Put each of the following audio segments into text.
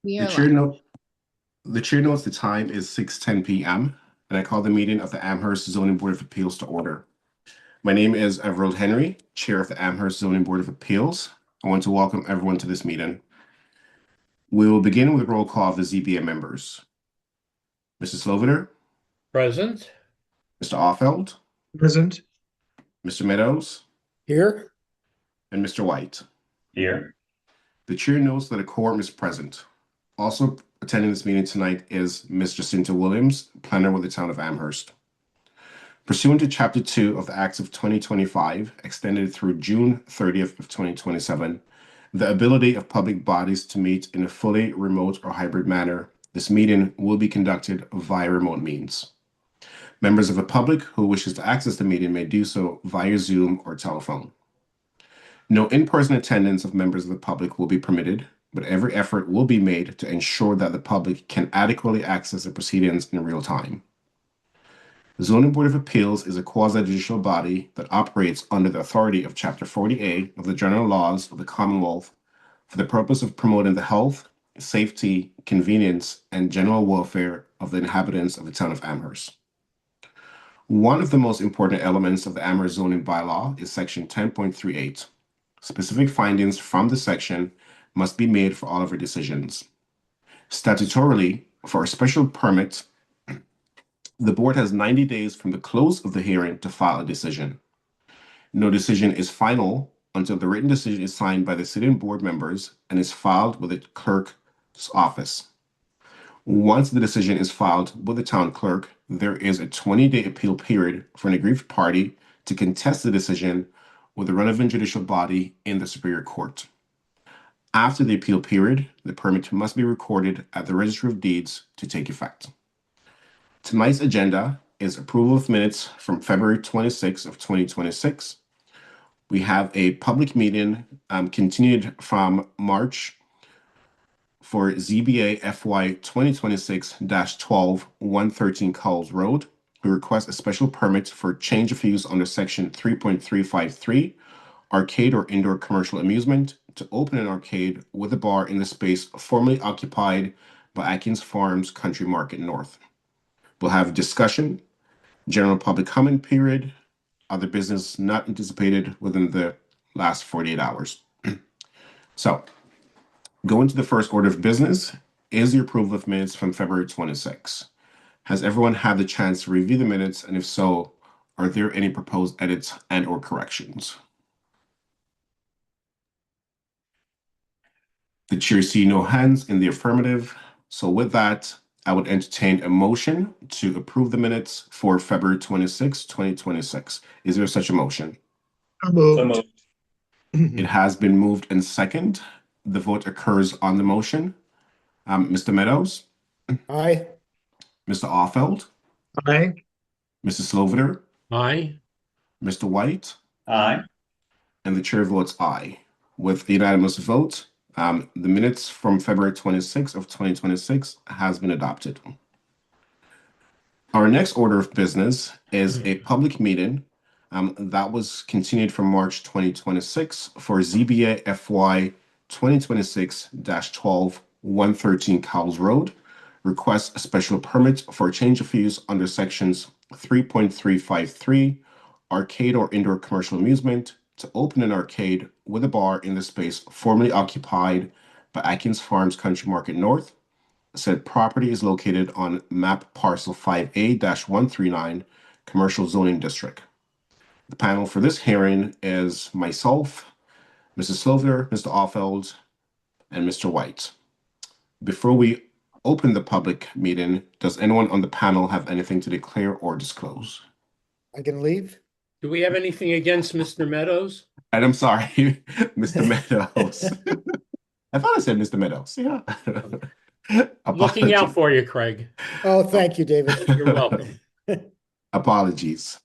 We The are chair live. note the chair notes the time is 6:10 p.m. and I call the meeting of the Amherst Zoning Board of Appeals to order. My name is Everald Henry, Chair of the Amherst Zoning Board of Appeals. I want to welcome everyone to this meeting. We will begin with a roll call of the ZBA members. Mr. Sloviter, Present. Mr. Offeld, Present. Mr. Meadows, Here. and Mr. White. Here. The chair notes that a quorum is present. Also attending this meeting tonight is Ms. Jacinta Williams, planner with the town of Amherst. Pursuant to Chapter 2 of the Acts of 2025, extended through June 30th of 2027, the ability of public bodies to meet in a fully remote or hybrid manner, this meeting will be conducted via remote means. Members of the public who wishes to access the meeting may do so via Zoom or telephone. No in-person attendance of members of the public will be permitted, but every effort will be made to ensure that the public can adequately access the proceedings in real time. The Zoning Board of Appeals is a quasi-judicial body that operates under the authority of Chapter 40A of the General Laws of the Commonwealth for the purpose of promoting the health, safety, convenience, and general welfare of the inhabitants of the town of Amherst. One of the most important elements of the Amherst zoning bylaw is Section 10.38. Specific findings from the section must be made for all of our decisions. Statutorily, for a special permit, the board has 90 days from the close of the hearing to file a decision. No decision is final until the written decision is signed by the sitting board members and is filed with the clerk's office. Once the decision is filed with the town clerk, there is a 20-day appeal period for an aggrieved party to contest the decision with the relevant judicial body in the Superior Court. After the appeal period, the permit must be recorded at the Registry of Deeds to take effect. Tonight's agenda is approval of minutes from February 26th of 2026. We have a public meeting continued from March for ZBA FY 2026-12-113 Cowles Road. We request a special permit for change of use under section 3.353, arcade or indoor commercial amusement, to open an arcade with a bar in the space formerly occupied by Atkins Farms Country Market North. We'll have discussion, general public comment period, other business not anticipated within the last 48 hours. So, going to the first order of business is the approval of minutes from February 26. Has everyone had the chance to review the minutes? And if so, are there any proposed edits and or corrections? The chair see no hands in the affirmative. So with that, I would entertain a motion to approve the minutes for February 26, 2026. Is there such a motion? So moved. It has been moved and second. The vote occurs on the motion. Mr. Meadows, Aye. Mr. Offeld, Aye. Mrs. Sloviter, Aye. Mr. White, Aye. and the chair votes aye. With the unanimous vote, the minutes from February 26 of 2026 has been adopted. Our next order of business is a public meeting that was continued from March 2026 for ZBA FY 2026-12-113 Cowles Road. Request a special permit for a change of use under sections 3.353, arcade or indoor commercial amusement, to open an arcade with a bar in the space formerly occupied by Atkins Farms Country Market North. Said property is located on map parcel 5A-139, Commercial Zoning District. The panel for this hearing is myself, Mrs. Sloviter, Mr. Offeld, and Mr. White. Before we open the public meeting, does anyone on the panel have anything to declare or disclose? I can leave. Do we have anything against Mr. Meadows? And I'm sorry, Mr. Meadows. I thought I said Mr. Meadows. Yeah. Looking out for you, Craig. Oh, thank you, David. You're welcome. Apologies.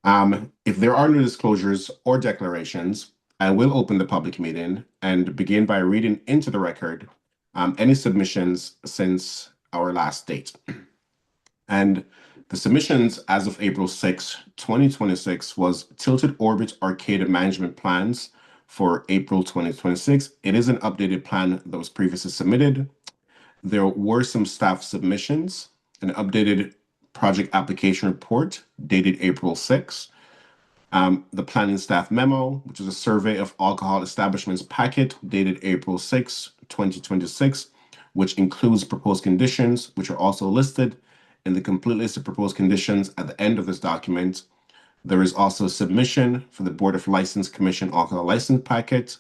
If there are no disclosures or declarations, I will open the public meeting and begin by reading into the record any submissions since our last date. And the submissions as of April 6, 2026 was Tilted Orbit Arcade Management Plans for April 2026. It is an updated plan that was previously submitted. There were some staff submissions, an updated project application report dated April 6th, the planning staff memo, which is a survey of alcohol establishments packet dated April 6, 2026, which includes proposed conditions, which are also listed in the complete list of proposed conditions at the end of this document. There is also a submission for the Board of License Commission alcohol license packet,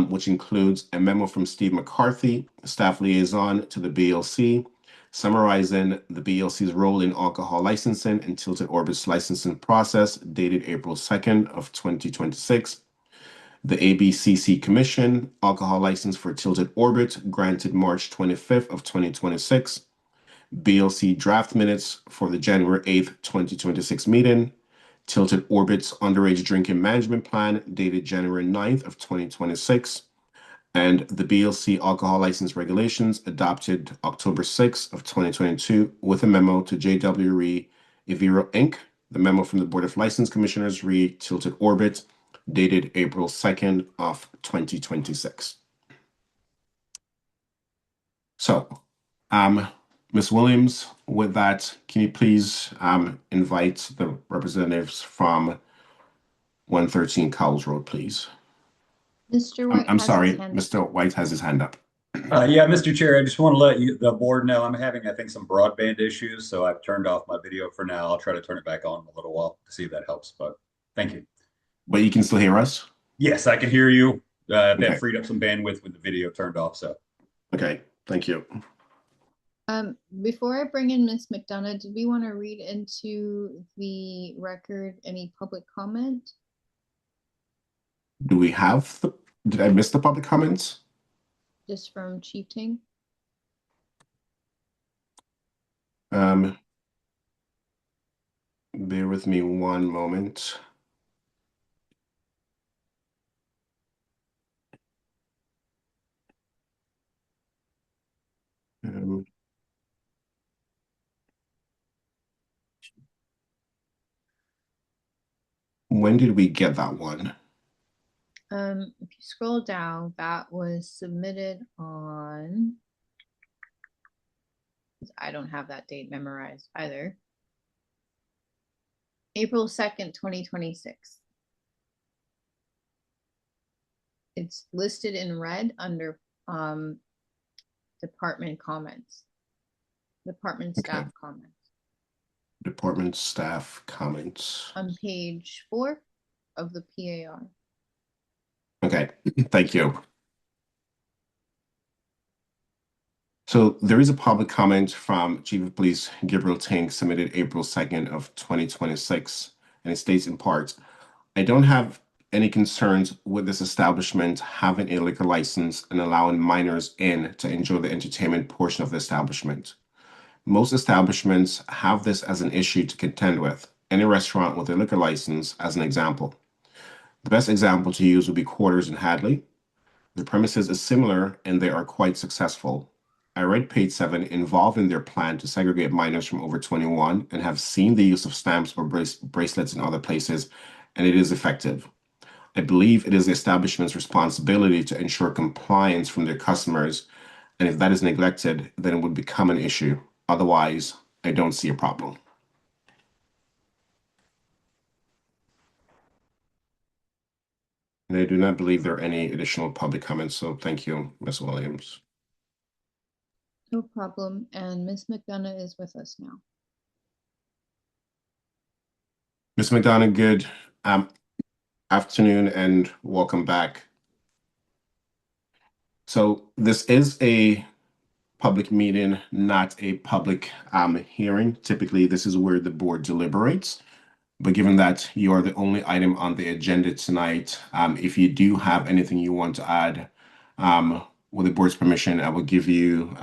which includes a memo from Steve McCarthy, staff liaison to the BLC, summarizing the BLC's role in alcohol licensing and Tilted Orbit's licensing process dated April 2nd of 2026. The ABCC Commission alcohol license for Tilted Orbit granted March 25th of 2026. BLC draft minutes for the January 8th, 2026 meeting. Tilted Orbit's underage drinking management plan dated January 9th of 2026. And the BLC alcohol license regulations adopted October 6th of 2022 with a memo to JW Re Eviro Inc., the memo from the Board of License Commissioners Re Tilted Orbit dated April 2nd of 2026. So, Ms. Williams, with that, can you please invite the representatives from 113 Cowles Road, please? Mr. White. I'm has sorry, his hand up. Mr. White has his hand up. Yeah, Mr. Chair, I just want to let the board know I'm having, I think, some broadband issues, so I've turned off my video for now. I'll try to turn it back on in a little while to see if that helps, but thank you. But you can still hear us? Yes, I can hear you. Okay. That freed up some bandwidth with the video turned off, so. Okay, thank you. Before I bring in Ms. McDonough, did we want to read into the record any public comment? Do we have did I miss the public comments? Just from Chief Ting? Bear with me one moment. When did we get that one? If you scroll down, that was submitted on, I don't have that date memorized either. April 2nd, 2026. It's listed in red under department comments. Department staff comments. Department staff comments. On page 4 of the PAR. Okay, thank you. So there is a public comment from Chief of Police Gabriel Ting submitted April 2nd of 2026, and it states in part, I don't have any concerns with this establishment having a liquor license and allowing minors in to enjoy the entertainment portion of the establishment. Most establishments have this as an issue to contend with. Any restaurant with a liquor license, as an example. The best example to use would be Quarters in Hadley. The premises is similar and they are quite successful. I read page 7 involved in their plan to segregate minors from over 21 and have seen the use of stamps or bracelets in other places, and it is effective. I believe it is the establishment's responsibility to ensure compliance from their customers, and if that is neglected, then it would become an issue. Otherwise, I don't see a problem. And I do not believe there are any additional public comments, so thank you, Ms. Williams. No problem. And Ms. McDonough is with us now. Ms. McDonough, good afternoon and welcome back. So this is a public meeting, not a public hearing. Typically, this is where the board deliberates. But given that you are the only item on the agenda tonight, if you do have anything you want to add, with the board's permission, I will give you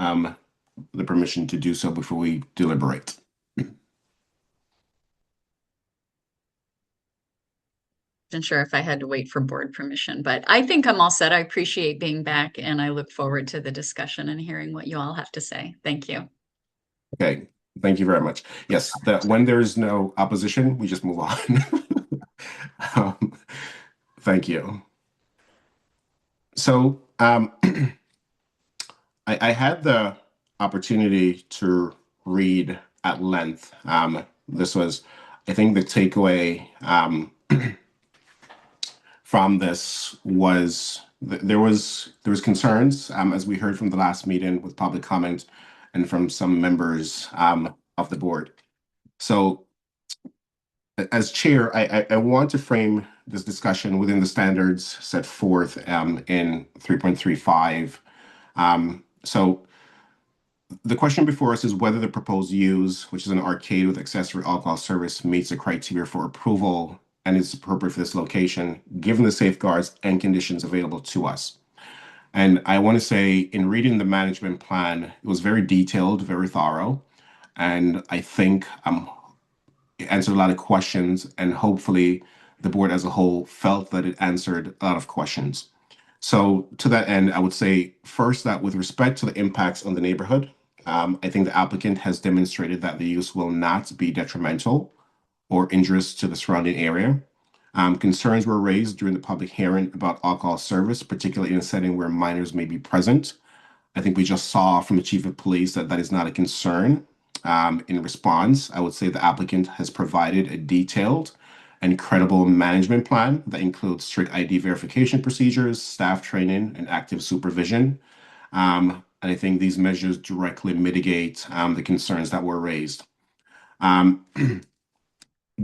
the permission to do so before we deliberate. Wasn't sure if I had to wait for board permission, but I think I'm all set. I appreciate being back and I look forward to the discussion and hearing what you all have to say. Thank you. Okay, thank you very much. Yes, when there is no opposition, we just move on. Thank you. So I had the opportunity to read at length. This was, I think, the takeaway from this was there was concerns, as we heard from the last meeting with public comment and from some members of the board. So as chair, I want to frame this discussion within the standards set forth in 3.35. So the question before us is whether the proposed use, which is an arcade with accessory alcohol service, meets the criteria for approval and is appropriate for this location, given the safeguards and conditions available to us. And I want to say, in reading the management plan, it was very detailed, very thorough, and I think it answered a lot of questions, and hopefully the board as a whole felt that it answered a lot of questions. So to that end, I would say first that with respect to the impacts on the neighborhood, I think the applicant has demonstrated that the use will not be detrimental or injurious to the surrounding area. Concerns were raised during the public hearing about alcohol service, particularly in a setting where minors may be present. I think we just saw from the chief of police that that is not a concern. In response, I would say the applicant has provided a detailed and credible management plan that includes strict ID verification procedures, staff training, and active supervision. And I think these measures directly mitigate the concerns that were raised.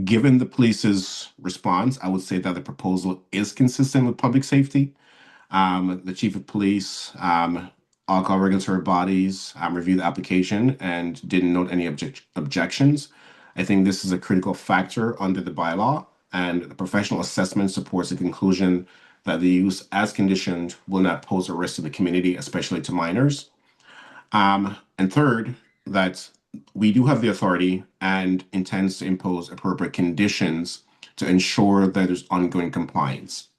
Given the police's response, I would say that the proposal is consistent with public safety. The chief of police, alcohol regulatory bodies reviewed the application and didn't note any objections. I think this is a critical factor under the bylaw, and the professional assessment supports the conclusion that the use as conditioned will not pose a risk to the community, especially to minors. And third, that we do have the authority and intends to impose appropriate conditions to ensure that there's ongoing compliance.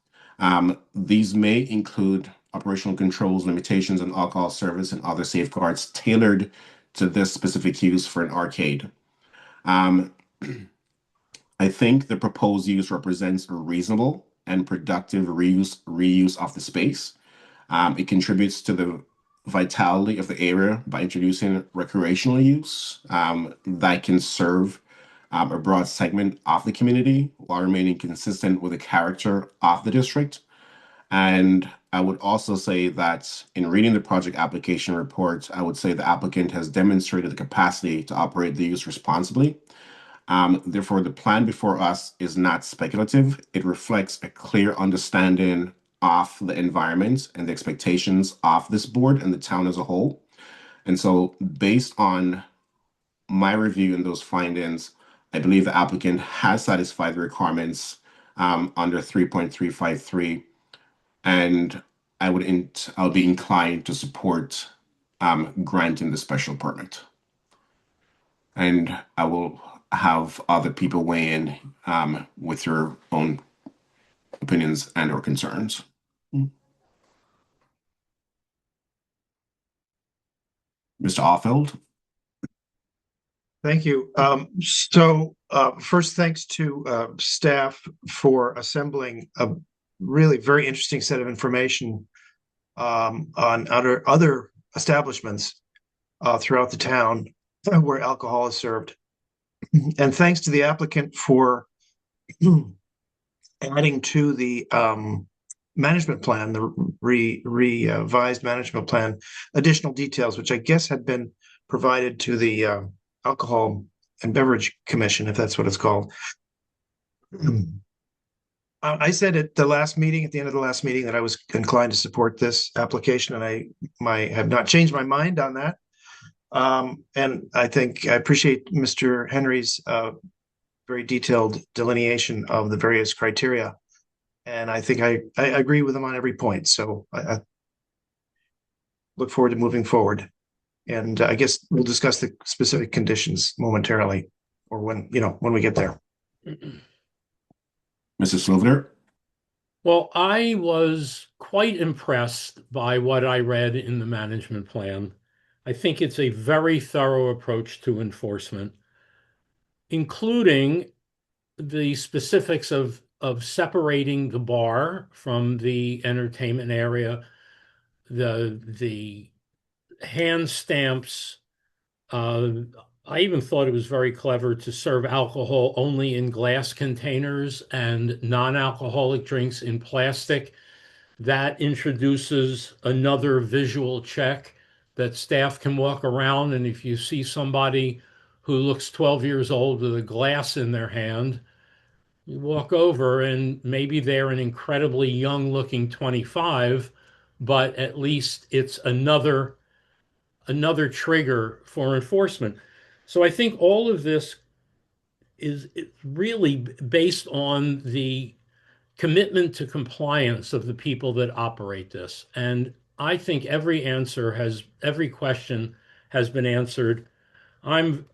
These may include operational controls, limitations on alcohol service, and other safeguards tailored to this specific use for an arcade. I think the proposed use represents a reasonable and productive reuse of the space. It contributes to the vitality of the area by introducing recreational use that can serve a broad segment of the community while remaining consistent with the character of the district. And I would also say that in reading the project application report, I would say the applicant has demonstrated the capacity to operate the use responsibly. Therefore, the plan before us is not speculative. It reflects a clear understanding of the environment and the expectations of this board and the town as a whole. And so based on my review and those findings, I believe the applicant has satisfied the requirements under 3.353, and I would be inclined to support granting the special permit. And I will have other people weigh in with your own opinions and or concerns. Mr. Offeld? Thank you. First, thanks to staff for assembling a really very interesting set of information on other establishments throughout the town where alcohol is served. And thanks to the applicant for adding to the management plan, the revised management plan, additional details, which I guess had been provided to the Alcohol and Beverage Commission, if that's what it's called. I said at the end of the last meeting, that I was inclined to support this application, and I have not changed my mind on that. And I think I appreciate Mr. Henry's very detailed delineation of the various criteria. And I think I agree with him on every point. So I look forward to moving forward. And I guess we'll discuss the specific conditions momentarily, or when we get there. Mrs. Slovner? Well, I was quite impressed by what I read in the management plan. I think it's a very thorough approach to enforcement, including the specifics of separating the bar from the entertainment area, the hand stamps. I even thought it was very clever to serve alcohol only in glass containers and non-alcoholic drinks in plastic. That introduces another visual check that staff can walk around, and if you see somebody who looks 12 years old with a glass in their hand, you walk over and maybe they're an incredibly young looking 25, but at least it's another trigger for enforcement. So I think all of this is really based on the commitment to compliance of the people that operate this. And I think every question has been answered. I'm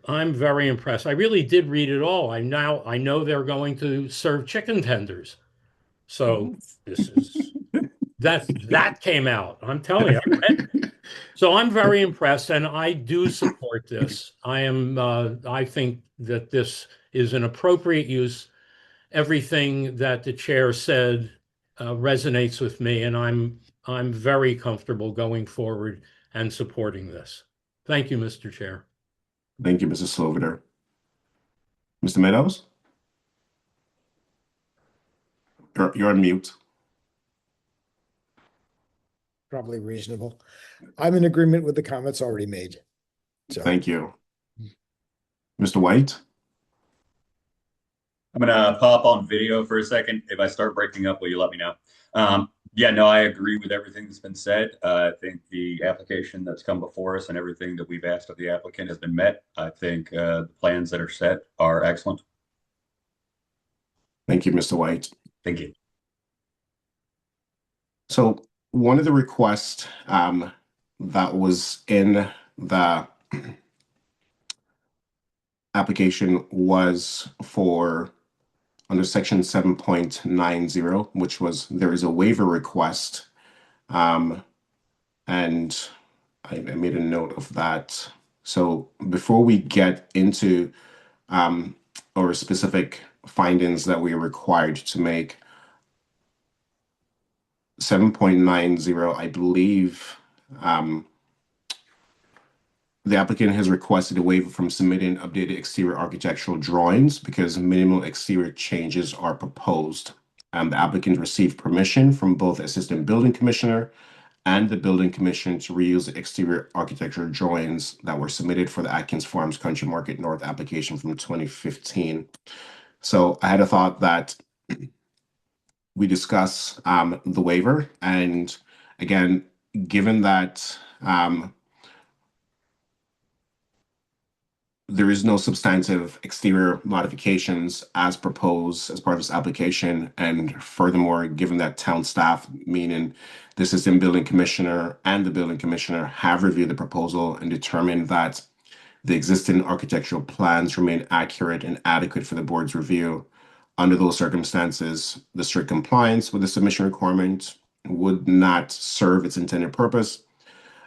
very impressed. I really did read it all. I know they're going to serve chicken tenders. So this is that came out. I'm telling you. I read it. So I'm very impressed, and I do support this. I think that this is an appropriate use. Everything that the chair said resonates with me, and I'm very comfortable going forward and supporting this. Thank you, Mr. Chair. Thank you, Mrs. Sloviter. Mr. Meadows? You're on mute. Probably reasonable. I'm in agreement with the comments already made. So Thank you. Mr. White? I'm gonna pop on video for a second. If I start breaking up, will you let me know? Yeah, no, I agree with everything that's been said. I think the application that's come before us and everything that we've asked of the applicant has been met. I think the plans that are set are excellent. Thank you, Mr. White. Thank you. So one of the requests that was in the application was for under section 7.90, which was there is a waiver request. And I made a note of that. So before we get into or specific findings that we are required to make, 7.90, I believe the applicant has requested a waiver from submitting updated exterior architectural drawings because minimal exterior changes are proposed. The applicant received permission from both Assistant Building Commissioner and the Building Commission to reuse the exterior architectural drawings that were submitted for the Atkins Farms Country Market North application from 2015. So I had a thought that we discuss the waiver, and again, given that there is no substantive exterior modifications as proposed as part of this application, and furthermore, given that town staff, meaning the Assistant Building Commissioner and the Building Commissioner, have reviewed the proposal and determined that the existing architectural plans remain accurate and adequate for the board's review. Under those circumstances, the strict compliance with the submission requirement would not serve its intended purpose.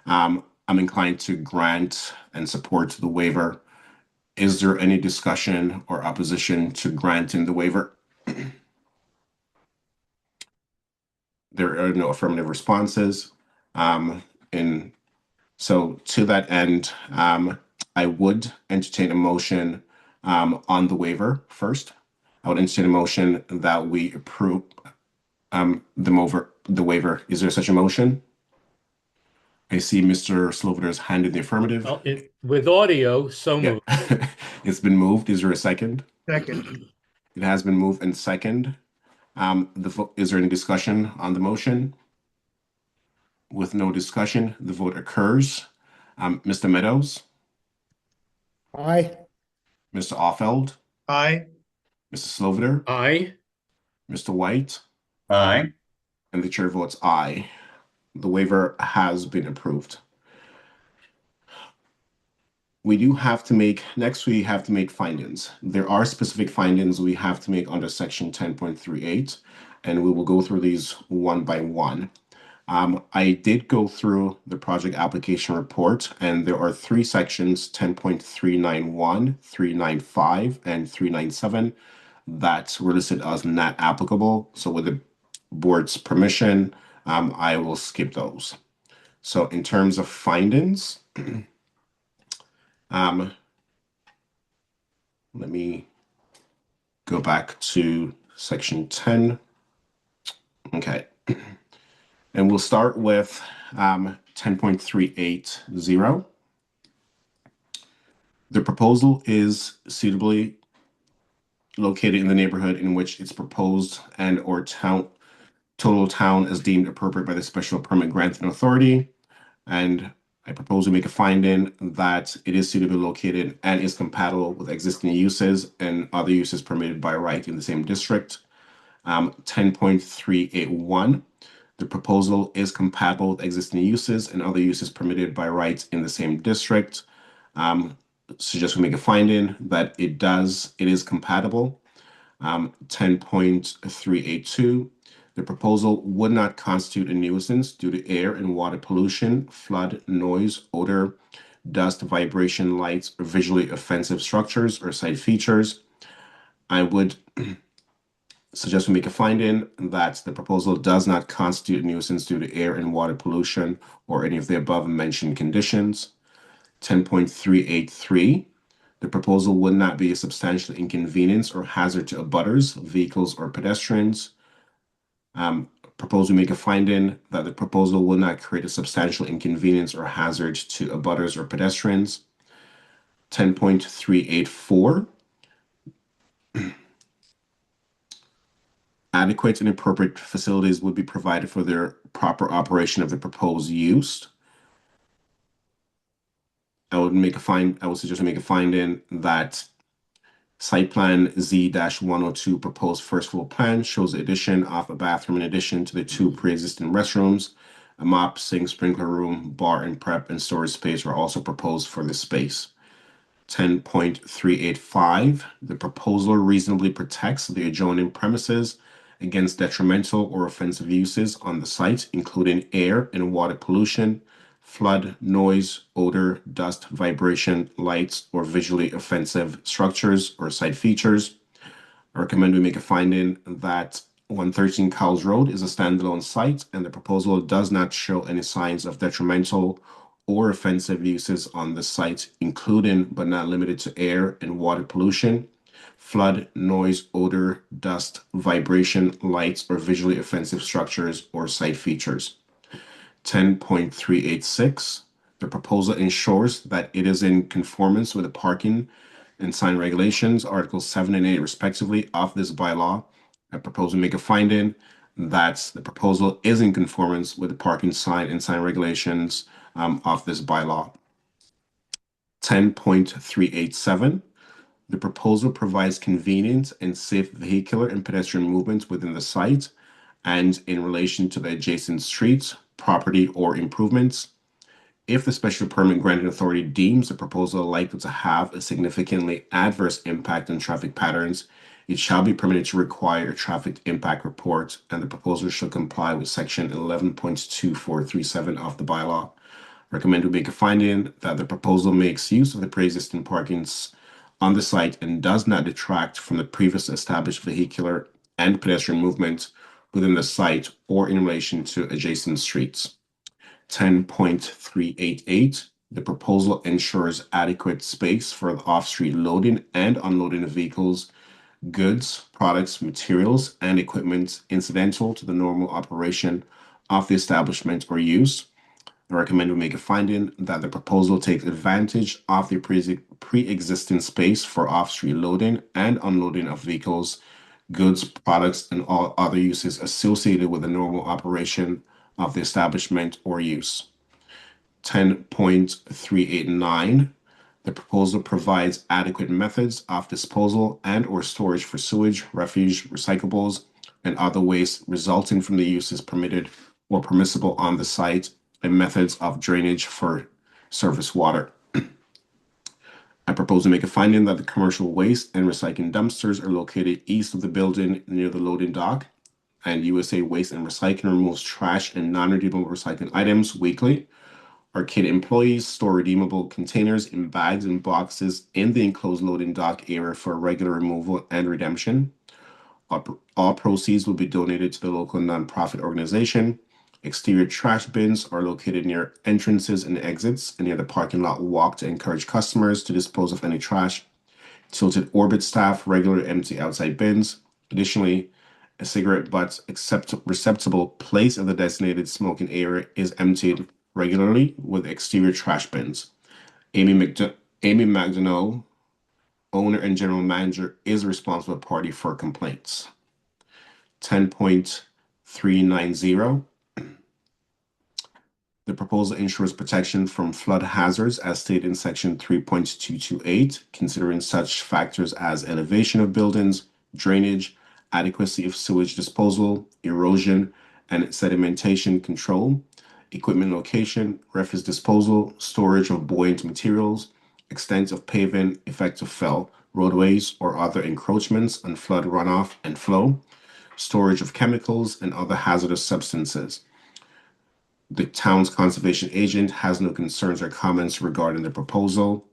I'm inclined to grant and support the waiver. Is there any discussion or opposition to granting the waiver? There are no affirmative responses. And so to that end, I would entertain a motion on the waiver first. I would entertain a motion that we approve the waiver. Is there such a motion? I see Mr. Sloviter's hand in the affirmative. Well, with audio, so Yeah. moved. It's been moved. Is there a second? Second. It has been moved and second. Is there any discussion on the motion? With no discussion, the vote occurs. Mr. Meadows, aye. Mr. Offeld, Aye. Mr. Sloviter, Aye. Mr. White, Aye. and the chair votes aye. The waiver has been approved. We have to make findings. There are specific findings we have to make under section 10.38, and we will go through these one by one. I did go through the project application report, and there are three sections, 10.391, 395, and 397, that were listed as not applicable. So with the board's permission, I will skip those. So in terms of findings, let me go back to section 10. Okay. And we'll start with 10.380. The proposal is suitably located in the neighborhood in which it's proposed and or total town is deemed appropriate by the special permit granting authority. And I propose we make a finding that it is suitably located and is compatible with existing uses and other uses permitted by right in the same district. 10.381. The proposal is compatible with existing uses and other uses permitted by right in the same district. Suggest we make a finding that it is compatible. 10.382. The proposal would not constitute a nuisance due to air and water pollution, flood, noise, odor, dust, vibration, lights, or visually offensive structures or site features. I would suggest we make a finding that the proposal does not constitute a nuisance due to air and water pollution or any of the above mentioned conditions. 10.383. The proposal would not be a substantial inconvenience or hazard to abutters, vehicles, or pedestrians. Propose we make a finding that the proposal will not create a substantial inconvenience or hazard to abutters or pedestrians. 10.384. Adequate and appropriate facilities would be provided for their proper operation of the proposed use. I would suggest we make a finding that site plan Z-102 proposed first floor plan shows the addition of a bathroom in addition to the two pre-existing restrooms. A mop, sink, sprinkler room, bar and prep, and storage space are also proposed for this space. 10.385. The proposal reasonably protects the adjoining premises against detrimental or offensive uses on the site, including air and water pollution, flood, noise, odor, dust, vibration, lights, or visually offensive structures or site features. I recommend we make a finding that 113 Cowles Road is a standalone site and the proposal does not show any signs of detrimental or offensive uses on the site, including but not limited to air and water pollution, flood, noise, odor, dust, vibration, lights, or visually offensive structures or site features. 10.386. The proposal ensures that it is in conformance with the parking and sign regulations, Articles 7 and 8 respectively of this bylaw. I propose we make a finding that the proposal is in conformance with the parking sign and sign regulations of this bylaw. 10.387. The proposal provides convenient and safe vehicular and pedestrian movement within the site and in relation to the adjacent streets, property, or improvements. If the special permit granting authority deems the proposal likely to have a significantly adverse impact on traffic patterns, it shall be permitted to require a traffic impact report, and the proposal shall comply with section 11.2437 of the bylaw. Recommend we make a finding that the proposal makes use of the pre-existing parkings on the site and does not detract from the previous established vehicular and pedestrian movement within the site or in relation to adjacent streets. 10.388. The proposal ensures adequate space for the off-street loading and unloading of vehicles, goods, products, materials, and equipment incidental to the normal operation of the establishment or use. I recommend we make a finding that the proposal takes advantage of the pre-existing space for off-street loading and unloading of vehicles, goods, products, and all other uses associated with the normal operation of the establishment or use. 10.389. The proposal provides adequate methods of disposal and or storage for sewage, refuse, recyclables, and other waste resulting from the uses permitted or permissible on the site, and methods of drainage for surface water. I propose to make a finding that the commercial waste and recycling dumpsters are located east of the building near the loading dock, and USA Waste and Recycling removes trash and non-redeemable recycling items weekly. Arcade employees store redeemable containers in bags and boxes in the enclosed loading dock area for regular removal and redemption. All proceeds will be donated to the local nonprofit organization. Exterior trash bins are located near entrances and exits and near the parking lot walk to encourage customers to dispose of any trash. Tilted orbit staff regularly empty outside bins. Additionally, a cigarette butt receptacle placed in the designated smoking area is emptied regularly with exterior trash bins. Amy McDonough, owner and general manager, is the responsible party for complaints. 10.390. The proposal ensures protection from flood hazards as stated in section 3.228, considering such factors as elevation of buildings, drainage, adequacy of sewage disposal, erosion and sedimentation control, equipment location, refuse disposal, storage of buoyant materials, extent of paving, effect of fill, roadways or other encroachments on flood runoff and flow, storage of chemicals and other hazardous substances. The town's conservation agent has no concerns or comments regarding the proposal.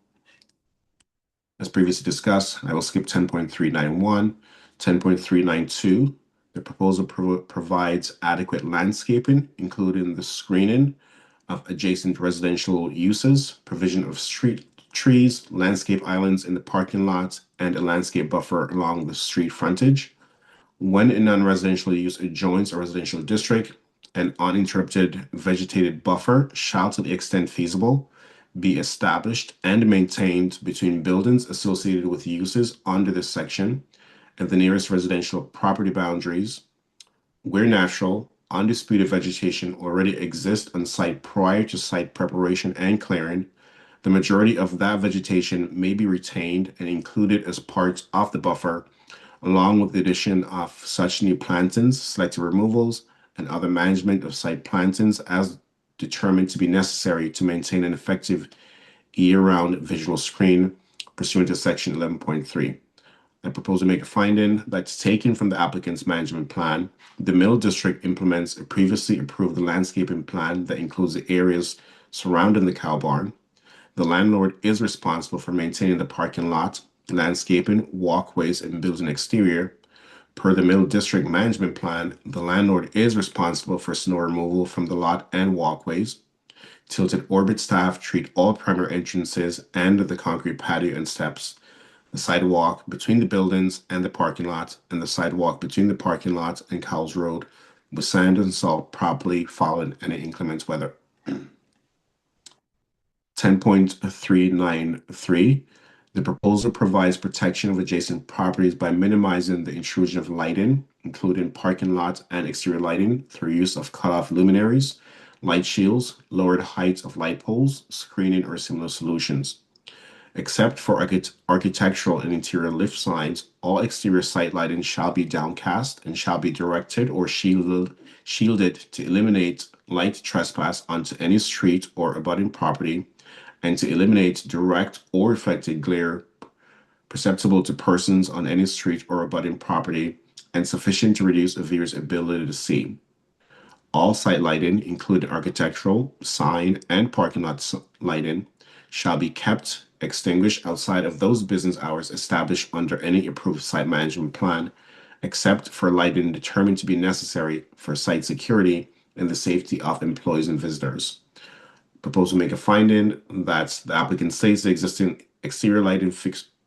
As previously discussed, I will skip 10.391. 10.392, the proposal provides adequate landscaping, including the screening of adjacent residential uses, provision of street trees, landscape islands in the parking lot, and a landscape buffer along the street frontage. When a non-residential use adjoins a residential district, an uninterrupted vegetated buffer shall, to the extent feasible, be established and maintained between buildings associated with uses under this section and the nearest residential property boundaries. Where natural, undisputed vegetation already exists on site prior to site preparation and clearing, the majority of that vegetation may be retained and included as part of the buffer, along with the addition of such new plantings, selective removals, and other management of site plantings as determined to be necessary to maintain an effective year-round visual screen pursuant to section 11.3. I propose to make a finding that's taken from the applicant's management plan. The Mill District implements a previously approved landscaping plan that includes the areas surrounding the cow barn. The landlord is responsible for maintaining the parking lot, landscaping, walkways, and building exterior. Per the Mill District Management Plan, the landlord is responsible for snow removal from the lot and walkways. Tilted orbit staff treat all primary entrances and the concrete patio and steps, the sidewalk between the buildings and the parking lot, and the sidewalk between the parking lot and Cowles Road with sand and salt properly following any inclement weather. 10.393. The proposal provides protection of adjacent properties by minimizing the intrusion of lighting, including parking lot and exterior lighting, through use of cutoff luminaries, light shields, lowered height of light poles, screening, or similar solutions. Except for architectural and interior lift signs, all exterior site lighting shall be downcast and shall be directed or shielded to eliminate light trespass onto any street or abutting property, and to eliminate direct or reflected glare perceptible to persons on any street or abutting property, and sufficient to reduce a viewer's ability to see. All site lighting, including architectural, sign, and parking lot lighting, shall be kept extinguished outside of those business hours established under any approved site management plan, except for lighting determined to be necessary for site security and the safety of employees and visitors. Proposal make a finding that the applicant states the existing exterior lighting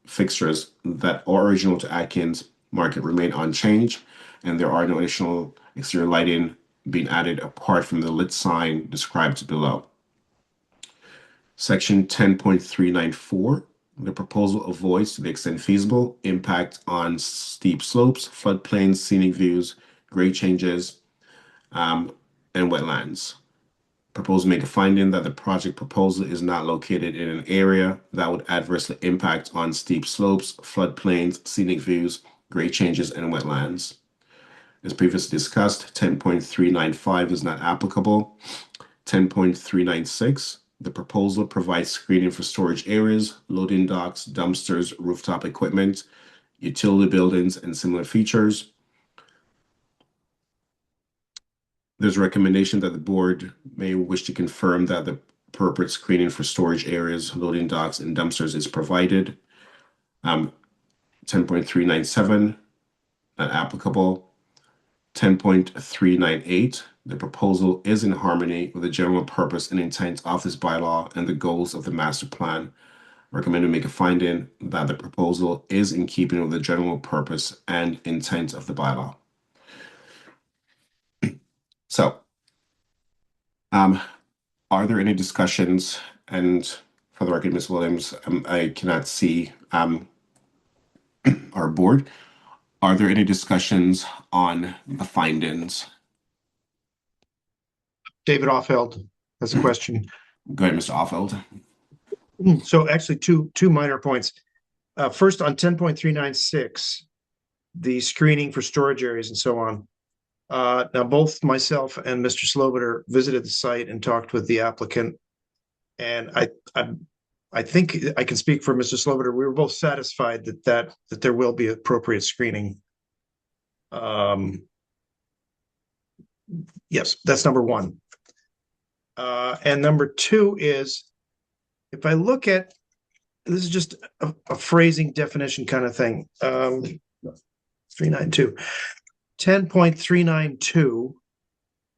fixtures that are original to Atkins Market remain unchanged, and there are no additional exterior lighting being added apart from the lit sign described below. Section 10.394, the proposal avoids, to the extent feasible, impact on steep slopes, floodplains, scenic views, grade changes, and wetlands. Proposal make a finding that the project proposal is not located in an area that would adversely impact on steep slopes, floodplains, scenic views, grade changes, and wetlands. As previously discussed, 10.395 is not applicable. 10.396, the proposal provides screening for storage areas, loading docks, dumpsters, rooftop equipment, utility buildings, and similar features. There's a recommendation that the board may wish to confirm that the appropriate screening for storage areas, loading docks, and dumpsters is provided. 10.397, not applicable. 10.398, the proposal is in harmony with the general purpose and intent of this bylaw and the goals of the master plan. Recommend to make a finding that the proposal is in keeping with the general purpose and intent of the bylaw. So, are there any discussions? And for the record, Ms. Williams, I cannot see our board. Are there any discussions on the findings? David Offeld has a question. Go ahead, Mr. Offeld. So actually two minor points. First on 10.396, the screening for storage areas and so on. Now both myself and Mr. Slobiter visited the site and talked with the applicant. And I think I can speak for Mr. Slobiter. We were both satisfied that there will be appropriate screening. Yes, that's number one. And number two is, if I look at, this is just a phrasing definition kind of thing. 392. 10.392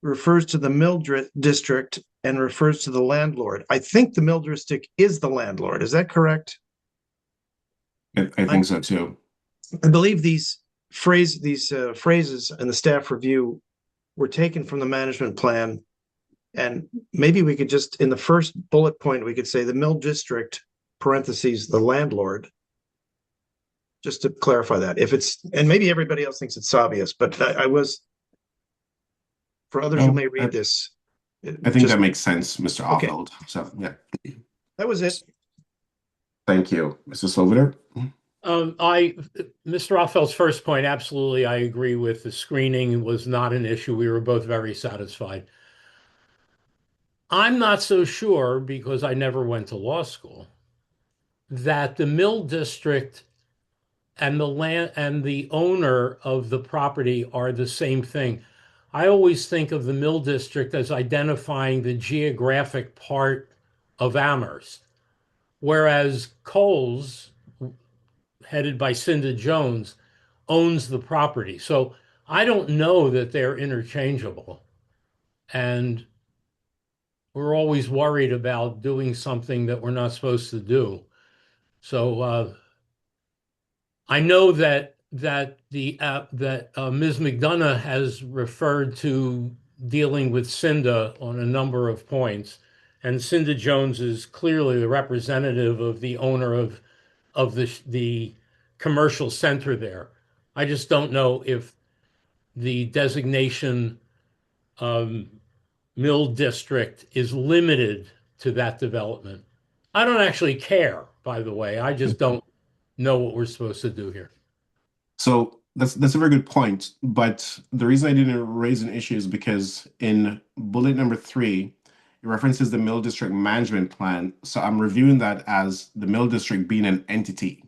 refers to the mill district and refers to the landlord. I think the mill district is the landlord. Is that correct? I think so too. I believe these phrases in the staff review were taken from the management plan. And maybe we could just, in the first bullet point, we could say the mill district, parentheses, the landlord, just to clarify that. If it's, and maybe everybody else thinks it's obvious, but I was, for others who may read this. I think that makes sense, Mr. Offeld. Okay. So, yeah. That was it. Thank you. Mr. Slobiter? Mr. Offeld's first point, absolutely, I agree with. The screening was not an issue. We were both very satisfied. I'm not so sure, because I never went to law school, that the mill district and the land and the owner of the property are the same thing. I always think of the mill district as identifying the geographic part of Amherst, whereas Coles, headed by Cinda Jones, owns the property. So I don't know that they're interchangeable. And we're always worried about doing something that we're not supposed to do. So I know that Ms. McDonough has referred to dealing with Cinda on a number of points, and Cinda Jones is clearly the representative of the owner of the commercial center there. I just don't know if the designation mill district is limited to that development. I don't actually care, by the way. I just don't know what we're supposed to do here. So that's a very good point. But the reason I didn't raise an issue is because in bullet number 3, it references the mill district management plan. So I'm reviewing that as the mill district being an entity.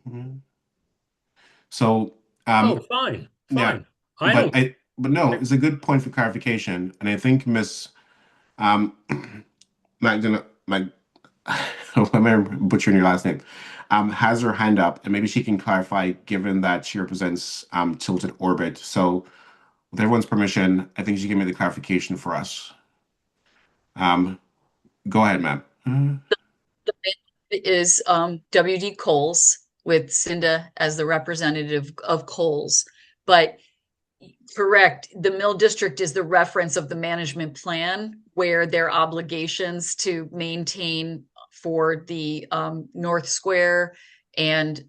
So fine. Yeah, but no, it's a good point for clarification. And I think Miss Magdalena, I'm butchering your last name, has her hand up, and maybe she can clarify, given that she represents Tilted Orbit. So with everyone's permission, I think she can make the clarification for us. Go ahead, ma'am. The is W.D. Coles, with Cinda as the representative of Coles. But correct, the mill district is the reference of the management plan, where their obligations to maintain for the North Square and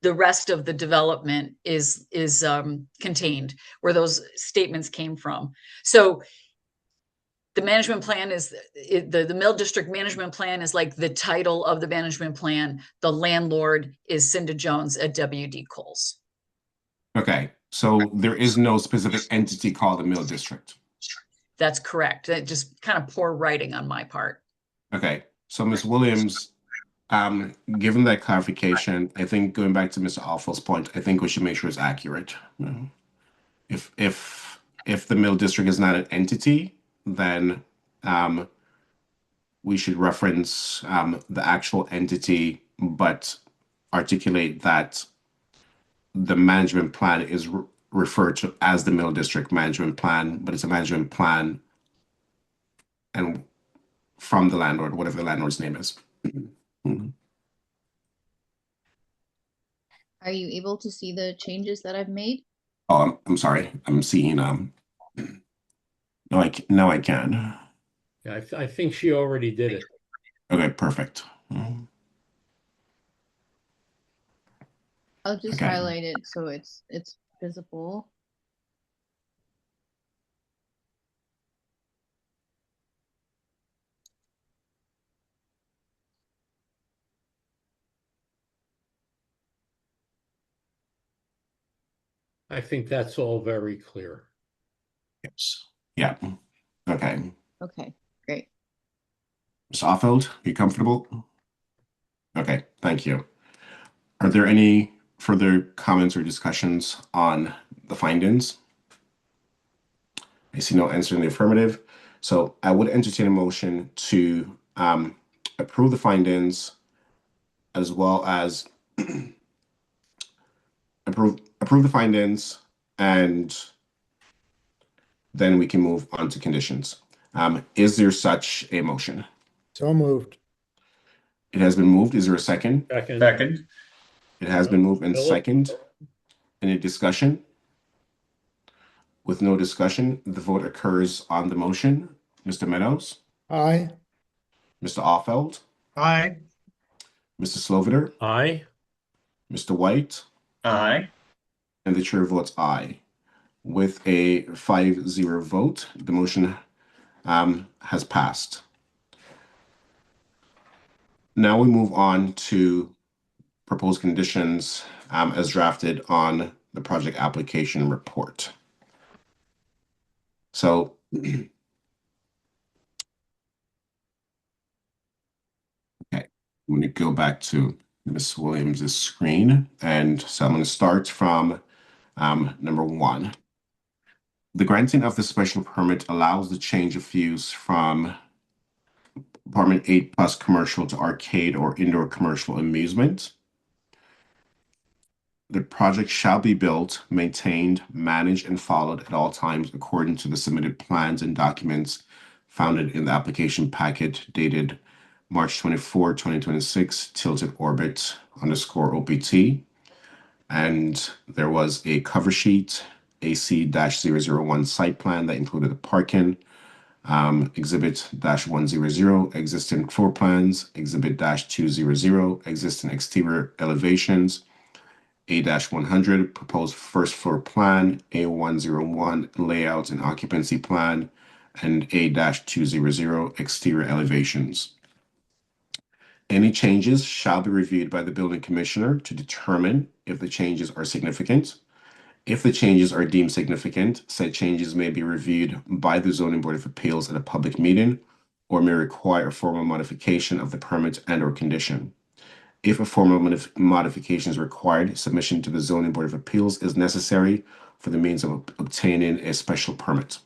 the rest of the development is contained, where those statements came from. So the management plan is the mill district management plan is like the title of the management plan. The landlord is Cinda Jones at W.D. Coles. Okay, so there is no specific entity called the mill district. That's correct. That just kind of poor writing on my part. Okay. So Ms. Williams, given that clarification, I think going back to Mr. Alpha's point, I think we should make sure it's accurate. If the mill district is not an entity, then we should reference the actual entity, but articulate that the management plan is referred to as the mill district management plan, but it's a management plan and from the landlord, whatever the landlord's name is. Mhm. Are you able to see the changes that I've made? Oh, I'm sorry. I'm seeing now I can. Yeah, I think she already did it. Okay, perfect. Mhm. I'll just Okay. highlight it so it's visible. I think that's all very clear. Yes. Yeah. Okay. Okay, great. Ms. Offeld, are you comfortable? Okay, thank you. Are there any further comments or discussions on the findings? I see no answer in the affirmative. So I would entertain a motion to approve the findings as well as approve the findings, and then we can move on to conditions. Is there such a motion? So moved. It has been moved. Is there a second? Second. Second. It has been moved and Philip? second. Any discussion? With no discussion, the vote occurs on the motion. Mr. Meadows, Aye. Mr. Offeld, Aye. Mr. Sloviter, Aye. Mr. White, Aye. and the chair votes aye. With a 5-0 vote, the motion has passed. Now we move on to proposed conditions as drafted on the project application report. So okay, I'm going to go back to Ms. Williams' screen, and so I'm going to start from number 1. The granting of the special permit allows the change of use from apartment 8 plus commercial to arcade or indoor commercial amusement. The project shall be built, maintained, managed, and followed at all times according to the submitted plans and documents found in the application packet dated March 24, 2026, tilted orbit _OPT. And there was a cover sheet, AC-001 site plan that included the parking, Exhibit -100, existing floor plans, Exhibit -200, existing exterior elevations, A-100, proposed first floor plan, A101, layout and occupancy plan, and A-200, exterior elevations. Any changes shall be reviewed by the building commissioner to determine if the changes are significant. If the changes are deemed significant, said changes may be reviewed by the Zoning Board of Appeals at a public meeting or may require a formal modification of the permit and/or condition. If a formal modification is required, submission to the Zoning Board of Appeals is necessary for the means of obtaining a special permit.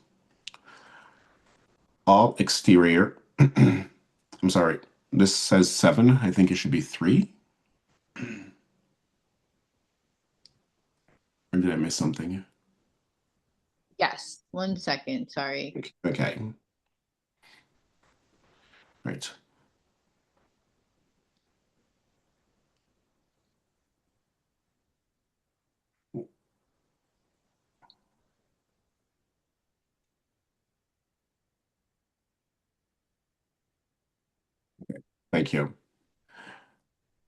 All exterior, I'm sorry, this says 7. I think it should be 3. Or did I miss something? Yes, 1 second, sorry. Okay. Right. Thank you.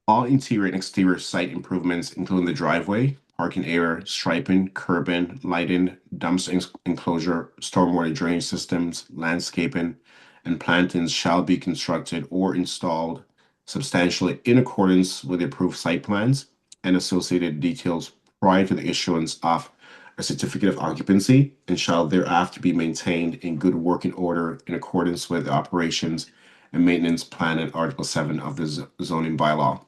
All interior and exterior site improvements, including the driveway, parking area, striping, curbing, lighting, dumpster enclosure, stormwater drainage systems, landscaping, and plantings shall be constructed or installed substantially in accordance with the approved site plans and associated details prior to the issuance of a certificate of occupancy, and shall thereafter be maintained in good working order in accordance with the operations and maintenance plan in Article 7 of the zoning bylaw.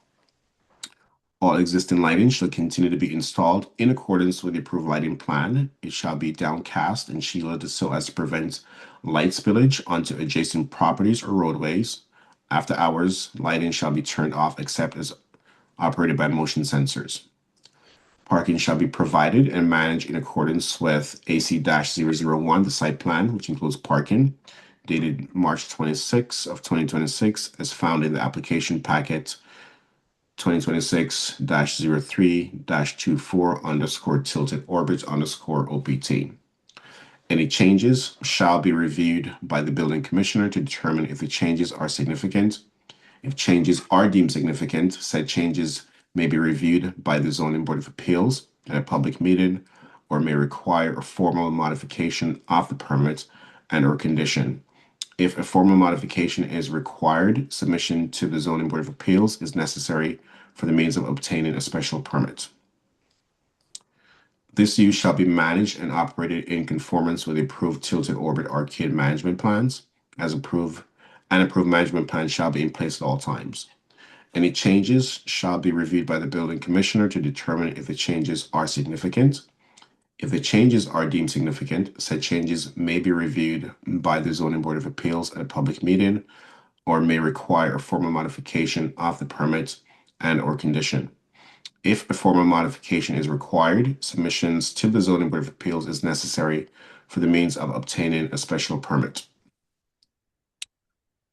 All existing lighting shall continue to be installed in accordance with the approved lighting plan. It shall be downcast and shielded so as to prevent light spillage onto adjacent properties or roadways. After hours, lighting shall be turned off except as operated by motion sensors. Parking shall be provided and managed in accordance with AC-001, the site plan, which includes parking, dated March 26 of 2026 as found in the application packet 2026-03-24_tilted orbit_OPT. Any changes shall be reviewed by the building commissioner to determine if the changes are significant. If changes are deemed significant, said changes may be reviewed by the Zoning Board of Appeals at a public meeting or may require a formal modification of the permit and/or condition. If a formal modification is required, submission to the Zoning Board of Appeals is necessary for the means of obtaining a special permit. This use shall be managed and operated in conformance with the approved tilted orbit arcade management plans. As approved, an approved management plan shall be in place at all times. Any changes shall be reviewed by the building commissioner to determine if the changes are significant. If the changes are deemed significant, said changes may be reviewed by the Zoning Board of Appeals at a public meeting or may require a formal modification of the permit and/or condition. If a formal modification is required, submissions to the Zoning Board of Appeals is necessary for the means of obtaining a special permit.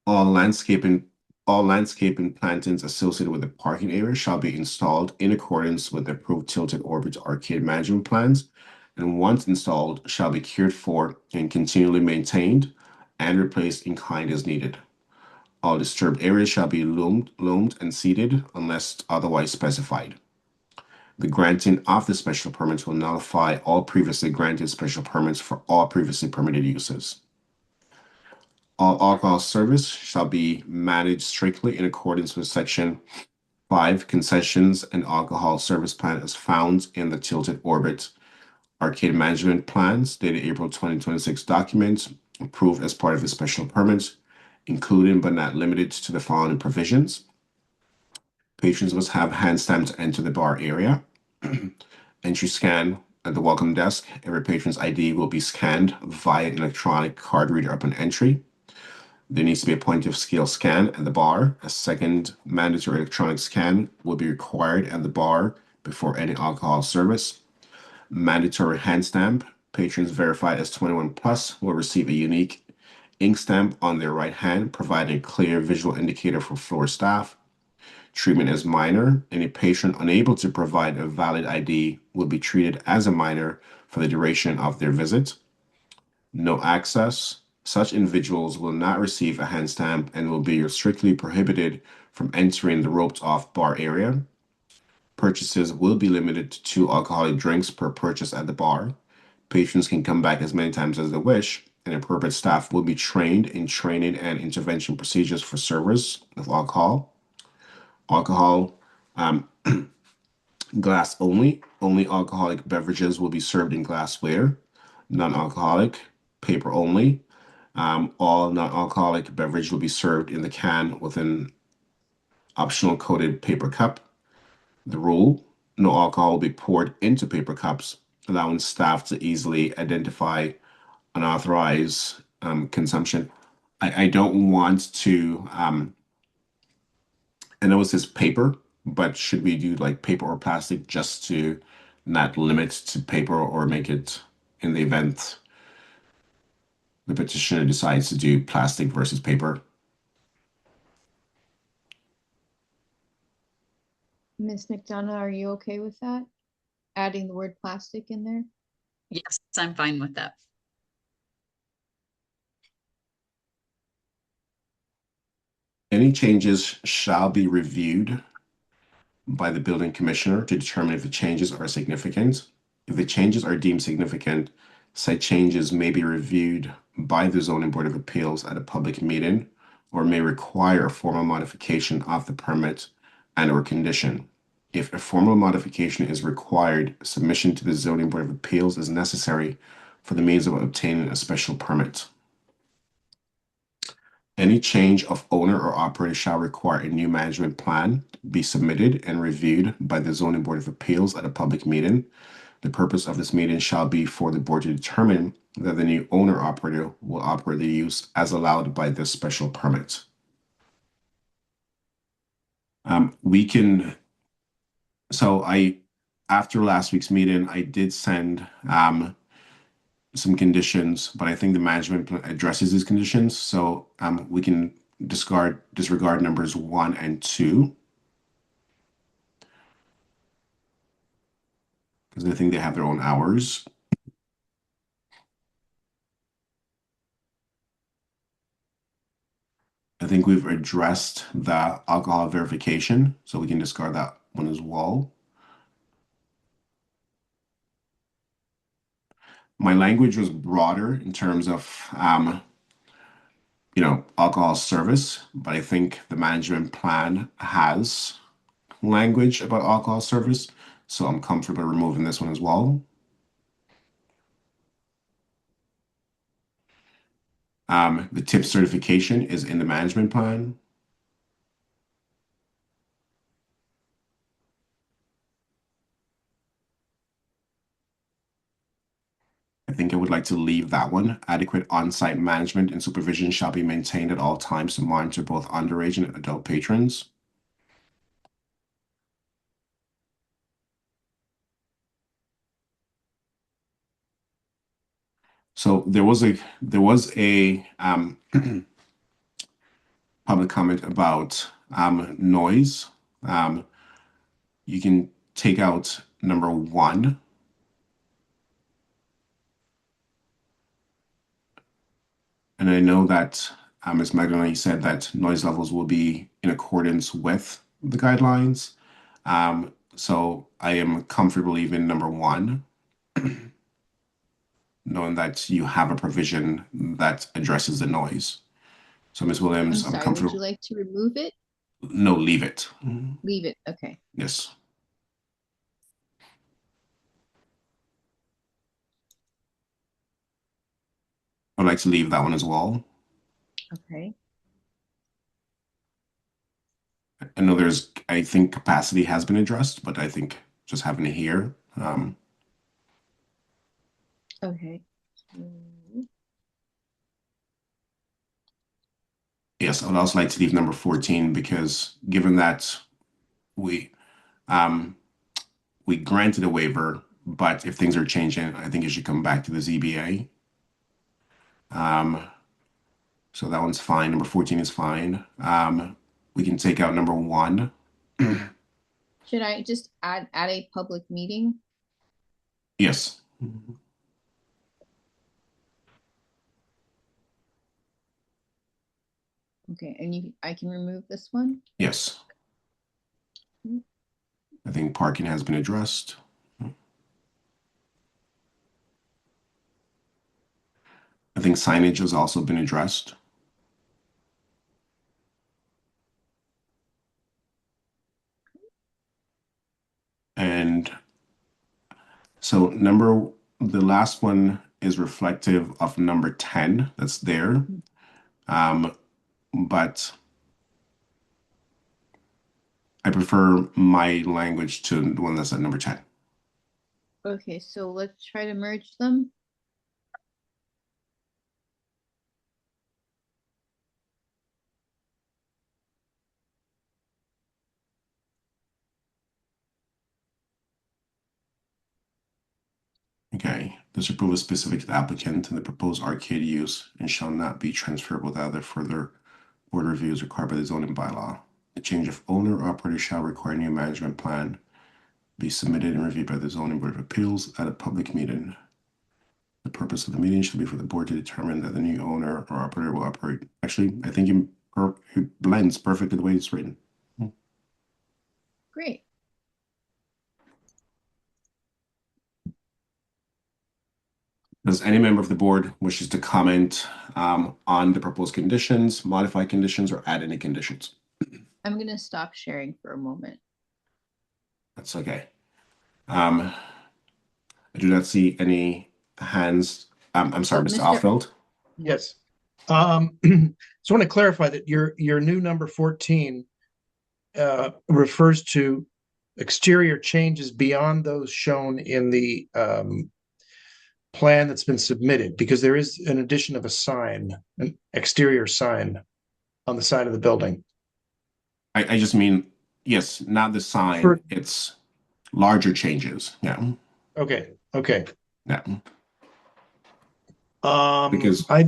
All landscaping plantings associated with the parking area shall be installed in accordance with the approved tilted orbit arcade management plans, and once installed, shall be cared for and continually maintained and replaced in kind as needed. All disturbed areas shall be loamed and seeded unless otherwise specified. The granting of the special permits will nullify all previously granted special permits for all previously permitted uses. All alcohol service shall be managed strictly in accordance with Section 5 Concessions and Alcohol Service Plan as found in the Tilted Orbit Arcade Management Plans dated April 2026 documents approved as part of the special permits, including but not limited to the following provisions. Patrons must have hand stamps to enter the bar area. Entry scan at the welcome desk. Every patron's ID will be scanned via an electronic card reader upon entry. There needs to be a point of scale scan at the bar. A second mandatory electronic scan will be required at the bar before any alcohol service. Mandatory hand stamp. Patrons verified as 21 plus will receive a unique ink stamp on their right hand, providing a clear visual indicator for floor staff. Treatment as minor. Any patron unable to provide a valid ID will be treated as a minor for the duration of their visit. No access. Such individuals will not receive a hand stamp and will be strictly prohibited from entering the roped off bar area. Purchases will be limited to 2 alcoholic drinks per purchase at the bar. Patrons can come back as many times as they wish, and appropriate staff will be trained in training and intervention procedures for servers of alcohol. Alcohol, glass only. Only alcoholic beverages will be served in glassware. Non-alcoholic, paper only. All non-alcoholic beverage will be served in the can with an optional coated paper cup. The rule: no alcohol will be poured into paper cups, allowing staff to easily identify unauthorized consumption. I don't want to, I know it says paper, but should we do like paper or plastic just to not limit to paper or make it in the event the petitioner decides to do plastic versus paper? Ms. McDonough, are you okay with that? Adding the word plastic in there? Yes, I'm fine with that. Any changes shall be reviewed by the building commissioner to determine if the changes are significant. If the changes are deemed significant, said changes may be reviewed by the Zoning Board of Appeals at a public meeting or may require a formal modification of the permit and/or condition. If a formal modification is required, submission to the Zoning Board of Appeals is necessary for the means of obtaining a special permit. Any change of owner or operator shall require a new management plan be submitted and reviewed by the Zoning Board of Appeals at a public meeting. The purpose of this meeting shall be for the board to determine that the new owner operator will operate the use as allowed by this special permit. After last week's meeting, I did send some conditions, but I think the management plan addresses these conditions. So we can disregard numbers 1 and 2. Because I think they have their own hours. I think we've addressed the alcohol verification, so we can discard that one as well. My language was broader in terms of, alcohol service, but I think the management plan has language about alcohol service, so I'm comfortable removing this one as well. The tip certification is in the management plan. I think I would like to leave that one. Adequate on-site management and supervision shall be maintained at all times to monitor both underage and adult patrons. So there was a public comment about noise. You can take out number 1. And I know that Ms. Magdalene said that noise levels will be in accordance with the guidelines. So I am comfortable leaving number 1, knowing that you have a provision that addresses the noise. So Ms. I'm Williams, I'm sorry, would comfortable. you like to remove it? No, leave it. Leave it, okay. Yes. I'd like to leave that one as well. Okay, I know I think capacity has been addressed, but I think just having it here. okay. Yes, I would also like to leave number 14 because given that we granted a waiver, but if things are changing, I think it should come back to the ZBA. So that one's fine. Number 14 is fine. We can take out number 1. Should I just add a public meeting? Yes. Okay, and I can remove this one? Yes. I think parking has been addressed. I think signage has also been addressed. And so the last one is reflective of number 10 that's there. But I prefer my language to the one that's at number 10. Okay, so let's try to merge them. Okay, this approval is specific to the applicant and the proposed arcade use and shall not be transferred without other further board reviews required by the zoning bylaw. A change of owner or operator shall require a new management plan be submitted and reviewed by the zoning board of appeals at a public meeting. The purpose of the meeting should be for the board to determine that the new owner or operator will operate. Actually, I think it blends perfectly the way it's written. Great. Does any member of the board wishes to comment on the proposed conditions, modify conditions, or add any conditions? I'm gonna stop sharing for a moment. That's okay. I do not see any hands. I'm sorry, Oh, Mr. Mr. Offeld. Yes. Just want to clarify that your new number 14 refers to exterior changes beyond those shown in the plan that's been submitted, because there is an addition of a sign, an exterior sign on the side of the building. I just mean, yes, not the sign. For- It's larger changes. Yeah. Okay. Yeah. Because I,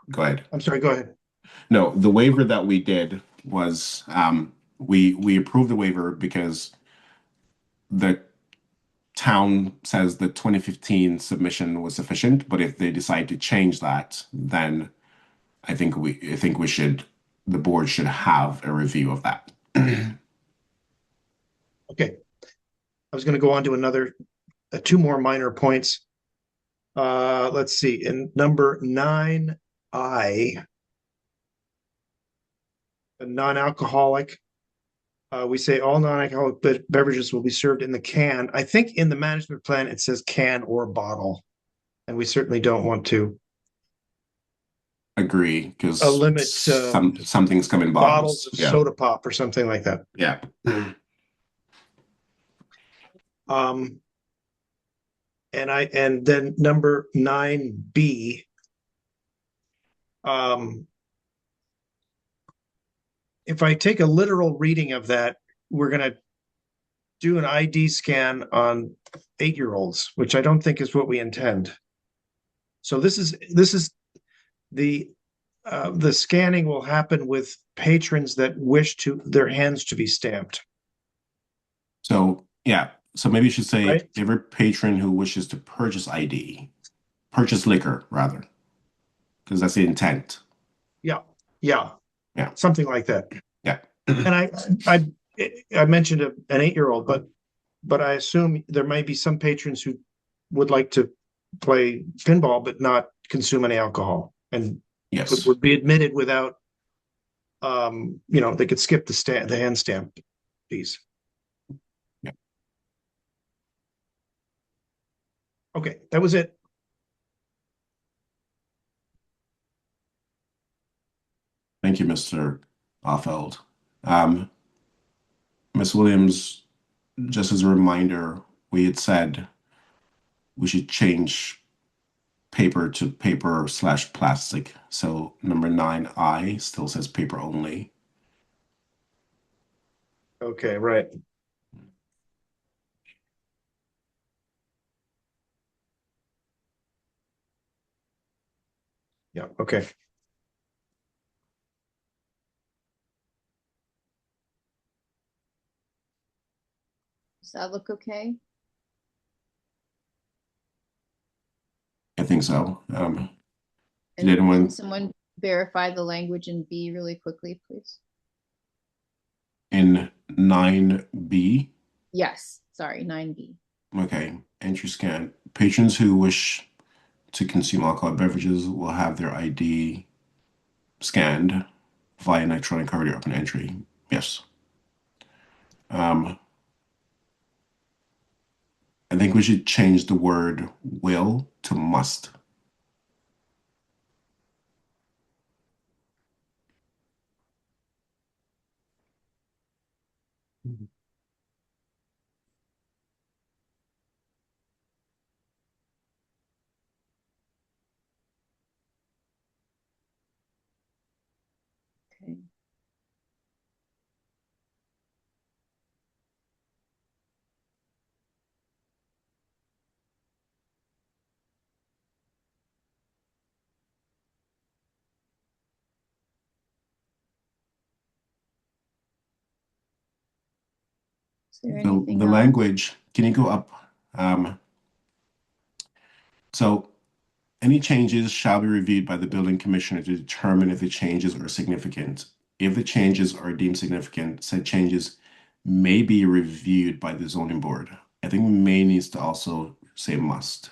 go ahead. I'm sorry, go ahead. No, the waiver that we did was we approved the waiver because the town says the 2015 submission was sufficient, but if they decide to change that, then I think we should, the board should have a review of that. Okay. I was going to go on to another, two more minor points. Let's see, in number 9I, a non-alcoholic, we say all non-alcoholic beverages will be served in the can. I think in the management plan, it says can or bottle. And we certainly don't want to Agree, because limit some things come in bottles bottles. of Yeah. soda pop or something like that. Yeah. And then number 9B, if I take a literal reading of that, we're going to do an ID scan on 8-year-olds, which I don't think is what we intend. So this is the scanning will happen with patrons that wish to their hands to be stamped. So yeah, so maybe you should say Right. every patron who wishes to purchase liquor rather, because that's the intent. Yeah, something like that. Yeah. And I mentioned an 8-year-old, but I assume there might be some patrons who would like to play pinball but not consume any alcohol, and Yes. would be admitted without, they could skip the hand stamp piece. Yeah. Okay, that was it. Thank you, Mr. Offeld. Ms. Williams, just as a reminder, we had said we should change paper to paper/plastic. So number 9I still says paper only. Okay, right. Yeah, okay. Does that look okay? I think so. And Did anyone- can someone verify the language in B really quickly, please? In 9B, Yes, sorry, 9B. okay, entry scan. Patrons who wish to consume alcoholic beverages will have their ID scanned via electronic card or open entry. Yes. I think we should change the word will to must. Okay. Is there anything The else? language, can you go up? So any changes shall be reviewed by the building commissioner to determine if the changes are significant. If the changes are deemed significant, said changes may be reviewed by the zoning board. I think may needs to also say must.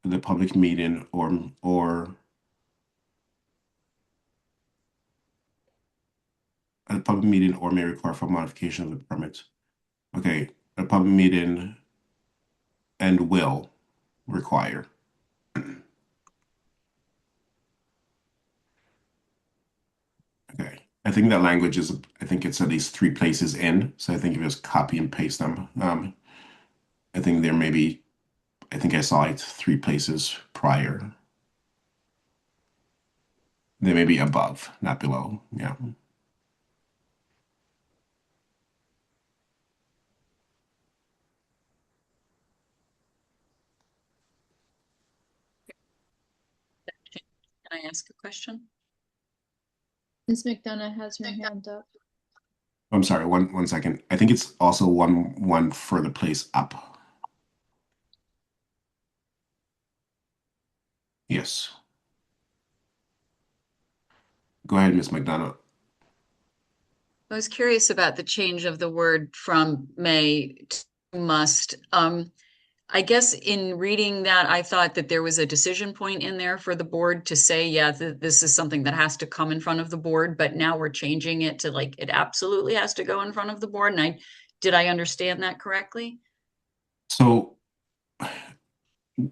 The public meeting or a public meeting or may require for modification of the permit. Okay, a public meeting and will require. Okay, I think that language is, I think it's at least 3 places in. So I think if you just copy and paste them, I think there may be, I think I saw it 3 places prior. They may be above, not below. Yeah. Can I ask a question? Ms. McDonough has her hand up. I'm sorry, one second. I think it's also one further place up. Yes. Go ahead, Ms. McDonough. I was curious about the change of the word from may to must. I guess in reading that, I thought that there was a decision point in there for the board to say, yeah, this is something that has to come in front of the board, but now we're changing it to like, it absolutely has to go in front of the board. And did I understand that correctly? So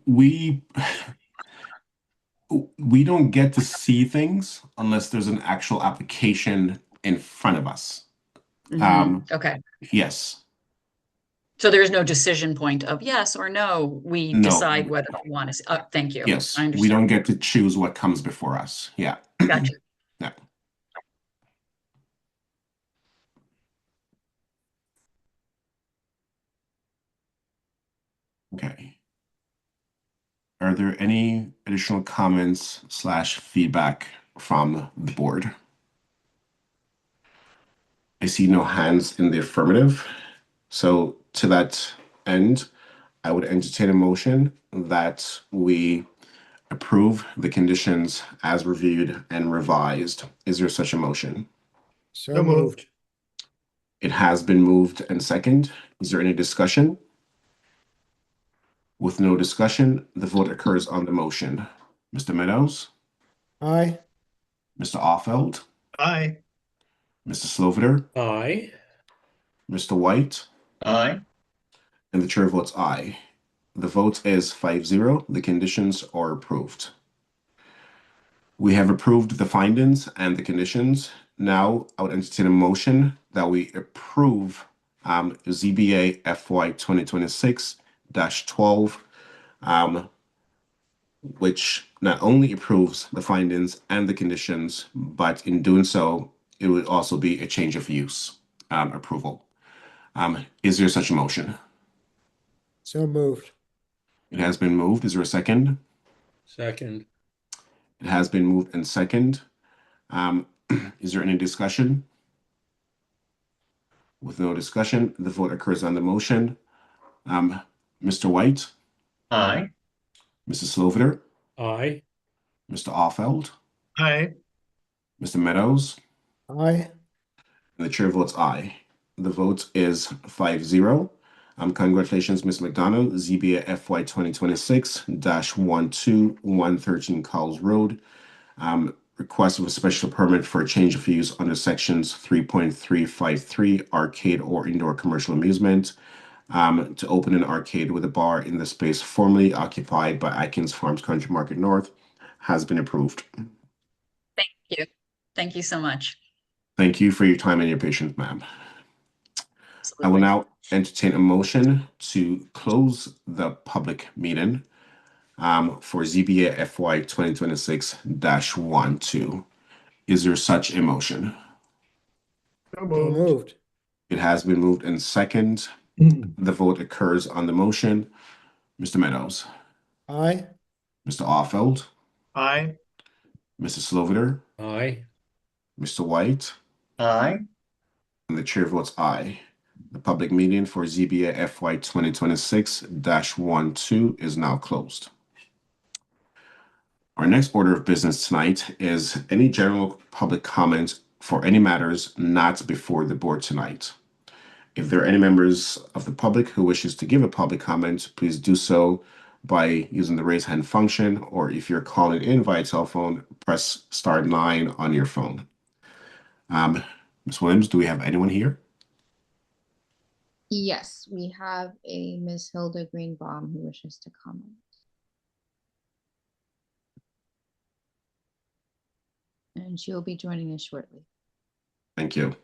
we we don't get to see things unless there's an actual application in front of us. Okay. Yes. So there's no decision point of yes or no. We No. decide whether we want to. Thank you. Yes. I We understand. don't get to choose what comes before us. Yeah. Gotcha. Yeah. Okay. Are there any additional comments / feedback from the board? I see no hands in the affirmative. So to that end, I would entertain a motion that we approve the conditions as reviewed and revised. Is there such a motion? So moved. It has been moved and second. Is there any discussion? With no discussion, the vote occurs on the motion. Mr. Meadows, Aye. Mr. Offeld, Aye. Mr. Sloviter, Aye. Mr. White, Aye. and the chair votes aye. The vote is 5-0. The conditions are approved. We have approved the findings and the conditions. Now I would entertain a motion that we approve ZBA FY 2026-12, which not only approves the findings and the conditions, but in doing so, it would also be a change of use approval. Is there such a motion? So moved. It has been moved. Is there a second? Second. It has been moved and second. Is there any discussion? With no discussion, the vote occurs on the motion. Mr. White, Aye. Mrs. Sloviter, Aye. Mr. Offeld, Aye. Mr. Meadows, Aye. and the chair votes aye. The vote is 5-0. Congratulations, Ms. McDonough, ZBA FY 2026-12113 Cowles Road. Request of a special permit for a change of use under sections 3.353 arcade or indoor commercial amusement to open an arcade with a bar in the space formerly occupied by Atkins Farms Country Market North has been approved. Thank you. Thank you so much. Thank you for your time and your patience, ma'am. Absolutely. I will now entertain a motion to close the public meeting for ZBA FY 2026-12. Is there such a motion? So So moved. moved. It has been moved and second. The vote occurs on the motion. Mr. Meadows, Aye. Mr. Offeld, Aye. Mrs. Sloviter, Aye. Mr. White, Aye. and the chair votes aye. The public meeting for ZBA FY 2026-12 is now closed. Our next order of business tonight is any general public comment for any matters not before the board tonight. If there are any members of the public who wishes to give a public comment, please do so by using the raise hand function, or if you're calling in via telephone, press *9 on your phone. Ms. Williams, do we have anyone here? Yes, we have a Ms. Hilda Greenbaum who wishes to comment. And she will be joining us shortly. Thank you.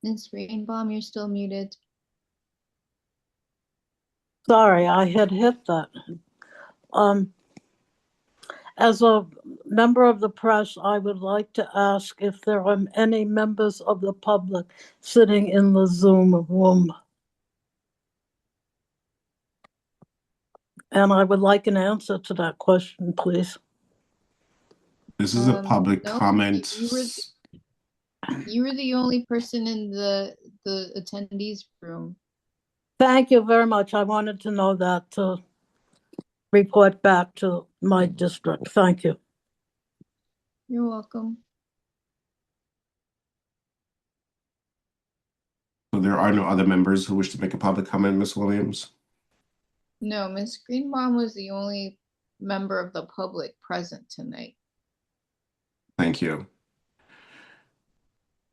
Ms. Greenbaum, you're still muted. Sorry, I had hit that. As a member of the press, I would like to ask if there are any members of the public sitting in the Zoom room. And I would like an answer to that question, please. This is a public No, comment. you were the only person in the attendees room. Thank you very much. I wanted to know that to report back to my district. Thank you. You're welcome. So there are no other members who wish to make a public comment, Ms. Williams? No, Ms. Greenbaum was the only member of the public present tonight. Thank you.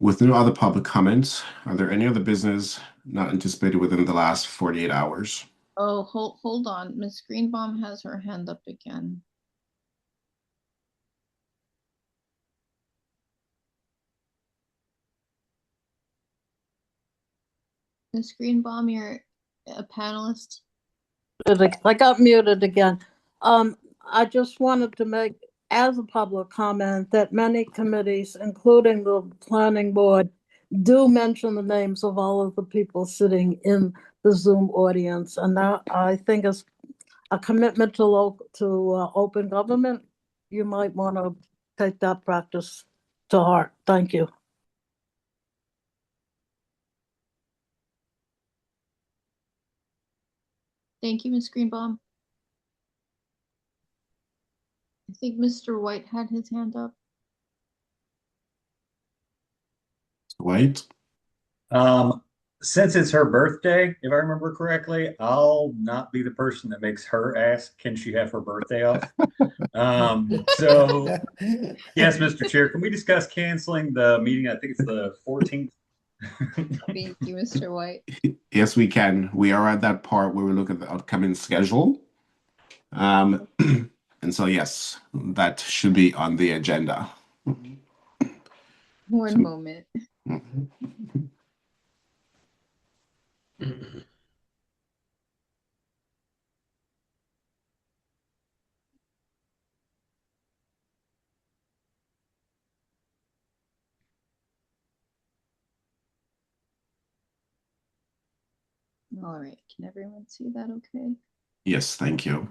With no other public comments, are there any other business not anticipated within the last 48 hours? Oh, hold on. Ms. Greenbaum has her hand up again. Ms. Greenbaum, you're a panelist. I got muted again. I just wanted to make, as a public comment, that many committees, including the planning board, do mention the names of all of the people sitting in the Zoom audience. And that, I think, is a commitment to open government. You might want to take that practice to heart. Thank you. Thank you, Ms. Greenbaum. I think Mr. White had his hand up. White? Since it's her birthday, if I remember correctly, I'll not be the person that makes her ask, can she have her birthday off? So yes, Mr. Chair, can we discuss canceling the meeting? I think it's the 14th. Thank you, Mr. White. Yes, we can. We are at that part where we look at the upcoming schedule. And so, yes, that should be on the agenda. One moment. All right, can everyone see that okay? Yes, thank you.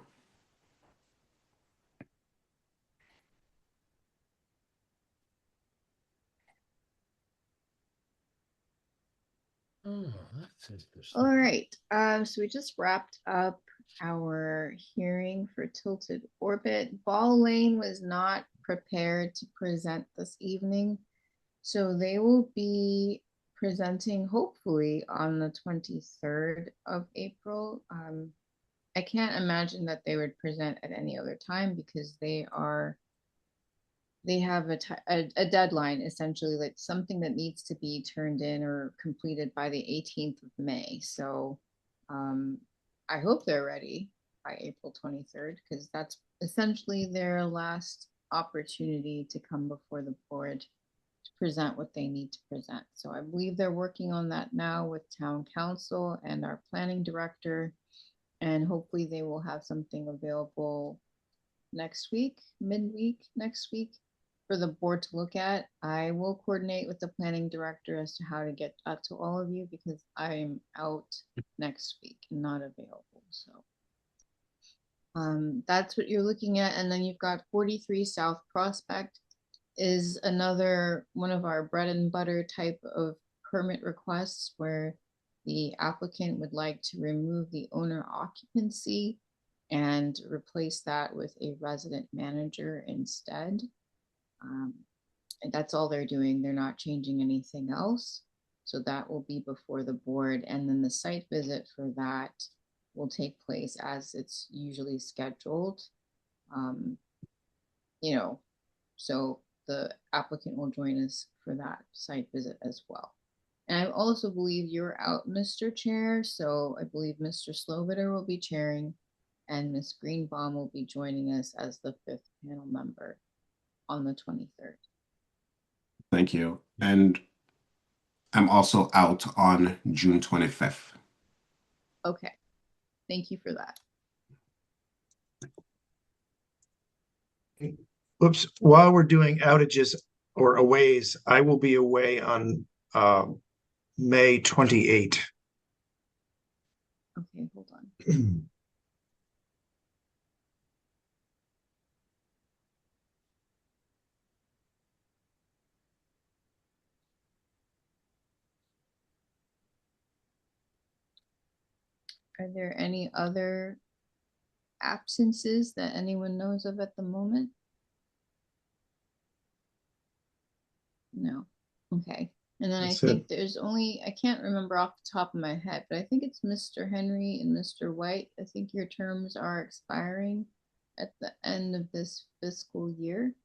Oh, that's interesting. All right, so we just wrapped up our hearing for Tilted Orbit. Ball Lane was not prepared to present this evening, so they will be presenting hopefully on the 23rd of April. I can't imagine that they would present at any other time because they have a deadline, essentially, like something that needs to be turned in or completed by the 18th of May. So I hope they're ready by April 23rd, because that's essentially their last opportunity to come before the board to present what they need to present. So I believe they're working on that now with town council and our planning director, and hopefully they will have something available next week, midweek next week, for the board to look at. I will coordinate with the planning director as to how to get that to all of you, because I'm out next week and not available. So that's what you're looking at. And then you've got 43 South Prospect is another one of our bread and butter type of permit requests, where the applicant would like to remove the owner occupancy and replace that with a resident manager instead. And that's all they're doing. They're not changing anything else. So that will be before the board. And then the site visit for that will take place as it's usually scheduled. So the applicant will join us for that site visit as well. And I also believe you're out, Mr. Chair. So I believe Mr. Sloviter will be chairing and Ms. Greenbaum will be joining us as the 5th panel member on the 23rd. Thank you. And I'm also out on June 25th. Okay. Thank you for that. Whoops, while we're doing outages or aways, I will be away on May 28. Okay, hold on. Are there any other absences that anyone knows of at the moment? No. Okay. And then That's I it. think there's only, I can't remember off the top of my head, but I think it's Mr. Henry and Mr. White. I think your terms are expiring at the end of this fiscal year.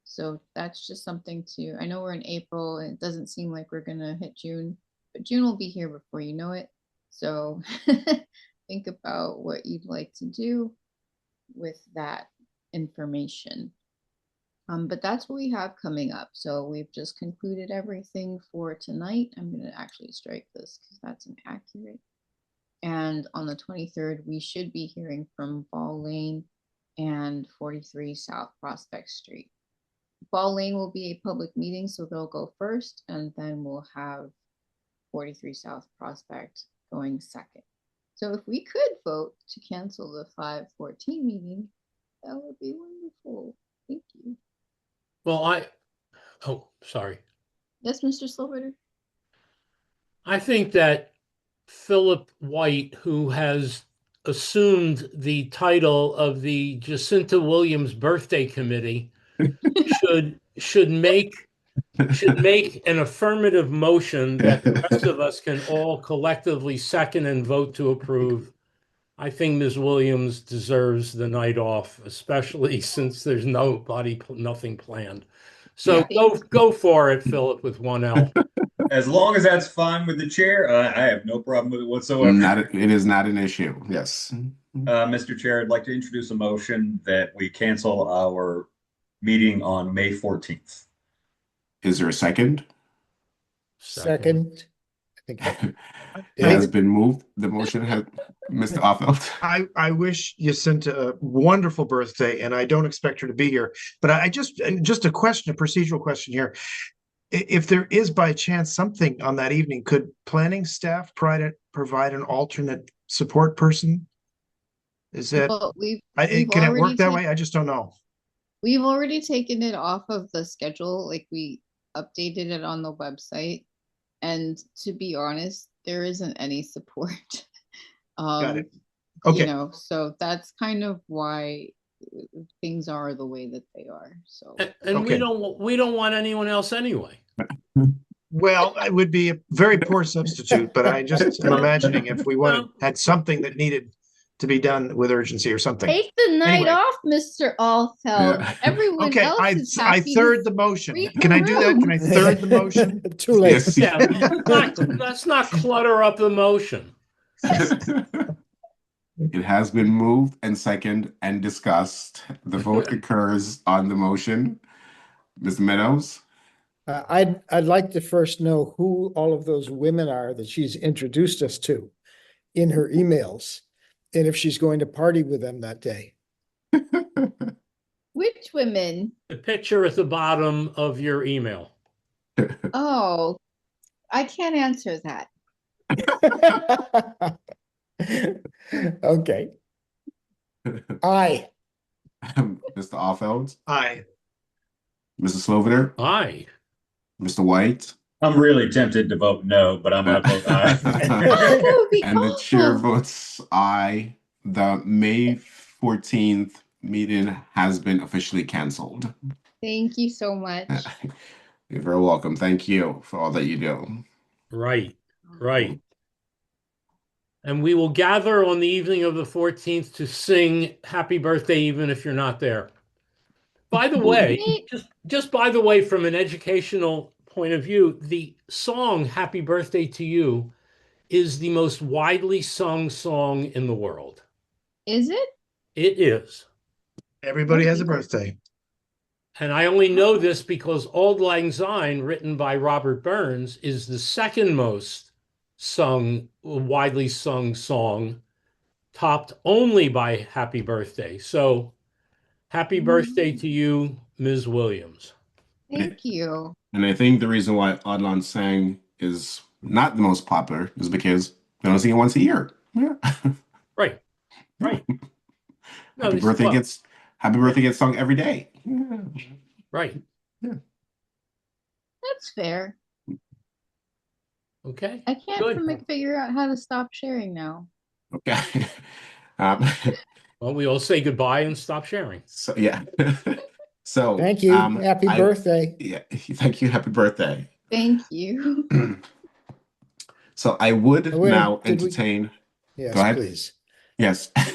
So that's just something to, I know we're in April and it doesn't seem like we're gonna hit June, but June will be here before you know it. So think about what you'd like to do with that information. But that's what we have coming up. So we've just concluded everything for tonight. I'm going to actually strike this because that's inaccurate. And on the 23rd, we should be hearing from Ball Lane and 43 South Prospect Street. Ball Lane will be a public meeting, so they'll go first, and then we'll have 43 South Prospect going second. So if we could vote to cancel the 514 meeting, that would be wonderful. Thank you. Well, oh, sorry. Yes, Mr. Sloboda? I think that Philip White, who has assumed the title of the Jacinta Williams Birthday Committee, should make an affirmative motion that the rest of us can all collectively second and vote to approve. I think Ms. Williams deserves the night off, especially since there's nothing planned. So go for it, Philip, with one L. As long as that's fine with the chair, I have no problem with it whatsoever. It is not an issue. Yes. Mr. Chair, I'd like to introduce a motion that we cancel our meeting on May 14th. Is there a second? Second. I think It has been moved. The motion has, Mr. Offeld. I wish Jacinta a wonderful birthday, and I don't expect her to be here. But just a question, a procedural question here. If there is by chance something on that evening, could planning staff provide an alternate support person? Is that, Well, can it work that way? I just don't know. We've already taken it off of the schedule, like we updated it on the website. And to be honest, there isn't any support. Got it. Okay. You know, so that's kind of why things are the way that they are. So And Okay. we don't want anyone else anyway. Well, it would be a very poor substitute, but I just am imagining if we had something that needed to be done with urgency or something. take the night Anyway. off, Mr. Allfeld. Yeah. Everyone Okay, else is I happy. third the motion. read the Can I do that? Can I third the motion? Too late. Yes. Yeah, let's not clutter up the motion. It has been moved and second and discussed. The vote occurs on the motion. Ms. Meadows? I'd like to first know who all of those women are that she's introduced us to in her emails, and if she's going to party with them that day. Which women? The picture at the bottom of your email. Oh, I can't answer that. Okay. Aye. Mr. Offeld? Aye. Mrs. Sloviter? Aye. Mr. White? I'm really tempted to vote no, but I'm going to vote aye. That would be And the chair awful. votes aye. The May 14th meeting has been officially canceled. Thank you so much. You're very welcome. Thank you for all that you do. Right. And we will gather on the evening of the 14th to sing happy birthday, even if you're not there. By the way, just by the way, from an educational point of view, the song Happy Birthday to You is the most widely sung song in the world. Is it? It is. Everybody has a birthday. And I only know this because Auld Lang Syne, written by Robert Burns, is the second most widely sung song, topped only by Happy Birthday. So Happy birthday to you, Ms. Williams. Thank you. And I think the reason why Adlan Sang is not the most popular is because they don't sing it once a year. Yeah. Right. Right. No, Happy this- birthday well, gets sung every day. Yeah. right. That's fair. Okay. I can't Good. figure out how to stop sharing now. Okay. Um, Well, we all say goodbye and stop sharing. so yeah. So Thank you. Happy birthday. Yeah, thank you. Happy birthday. Thank you. So I would Oh, wait, now did we- entertain. Yes, Go ahead. please. Yes. Going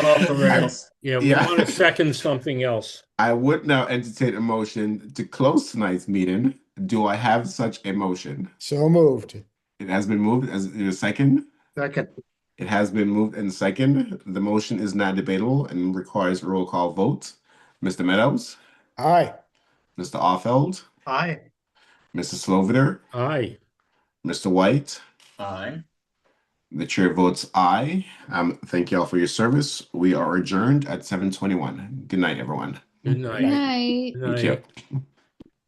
off the rails. Yeah, we Yeah. want to second something else. I would now entertain a motion to close tonight's meeting. Do I have such a motion? So moved. It has been moved as a second. Second. It has been moved and second. The motion is not debatable and requires a roll call vote. Mr. Meadows, Aye. Mr. Offeld, Aye. Mr. Sloviter, Aye. Mr. White. Aye. The chair votes aye. Thank you all for your service. We are adjourned at 7:21. Good night, everyone. Good Good night. night. Good Thank night. you.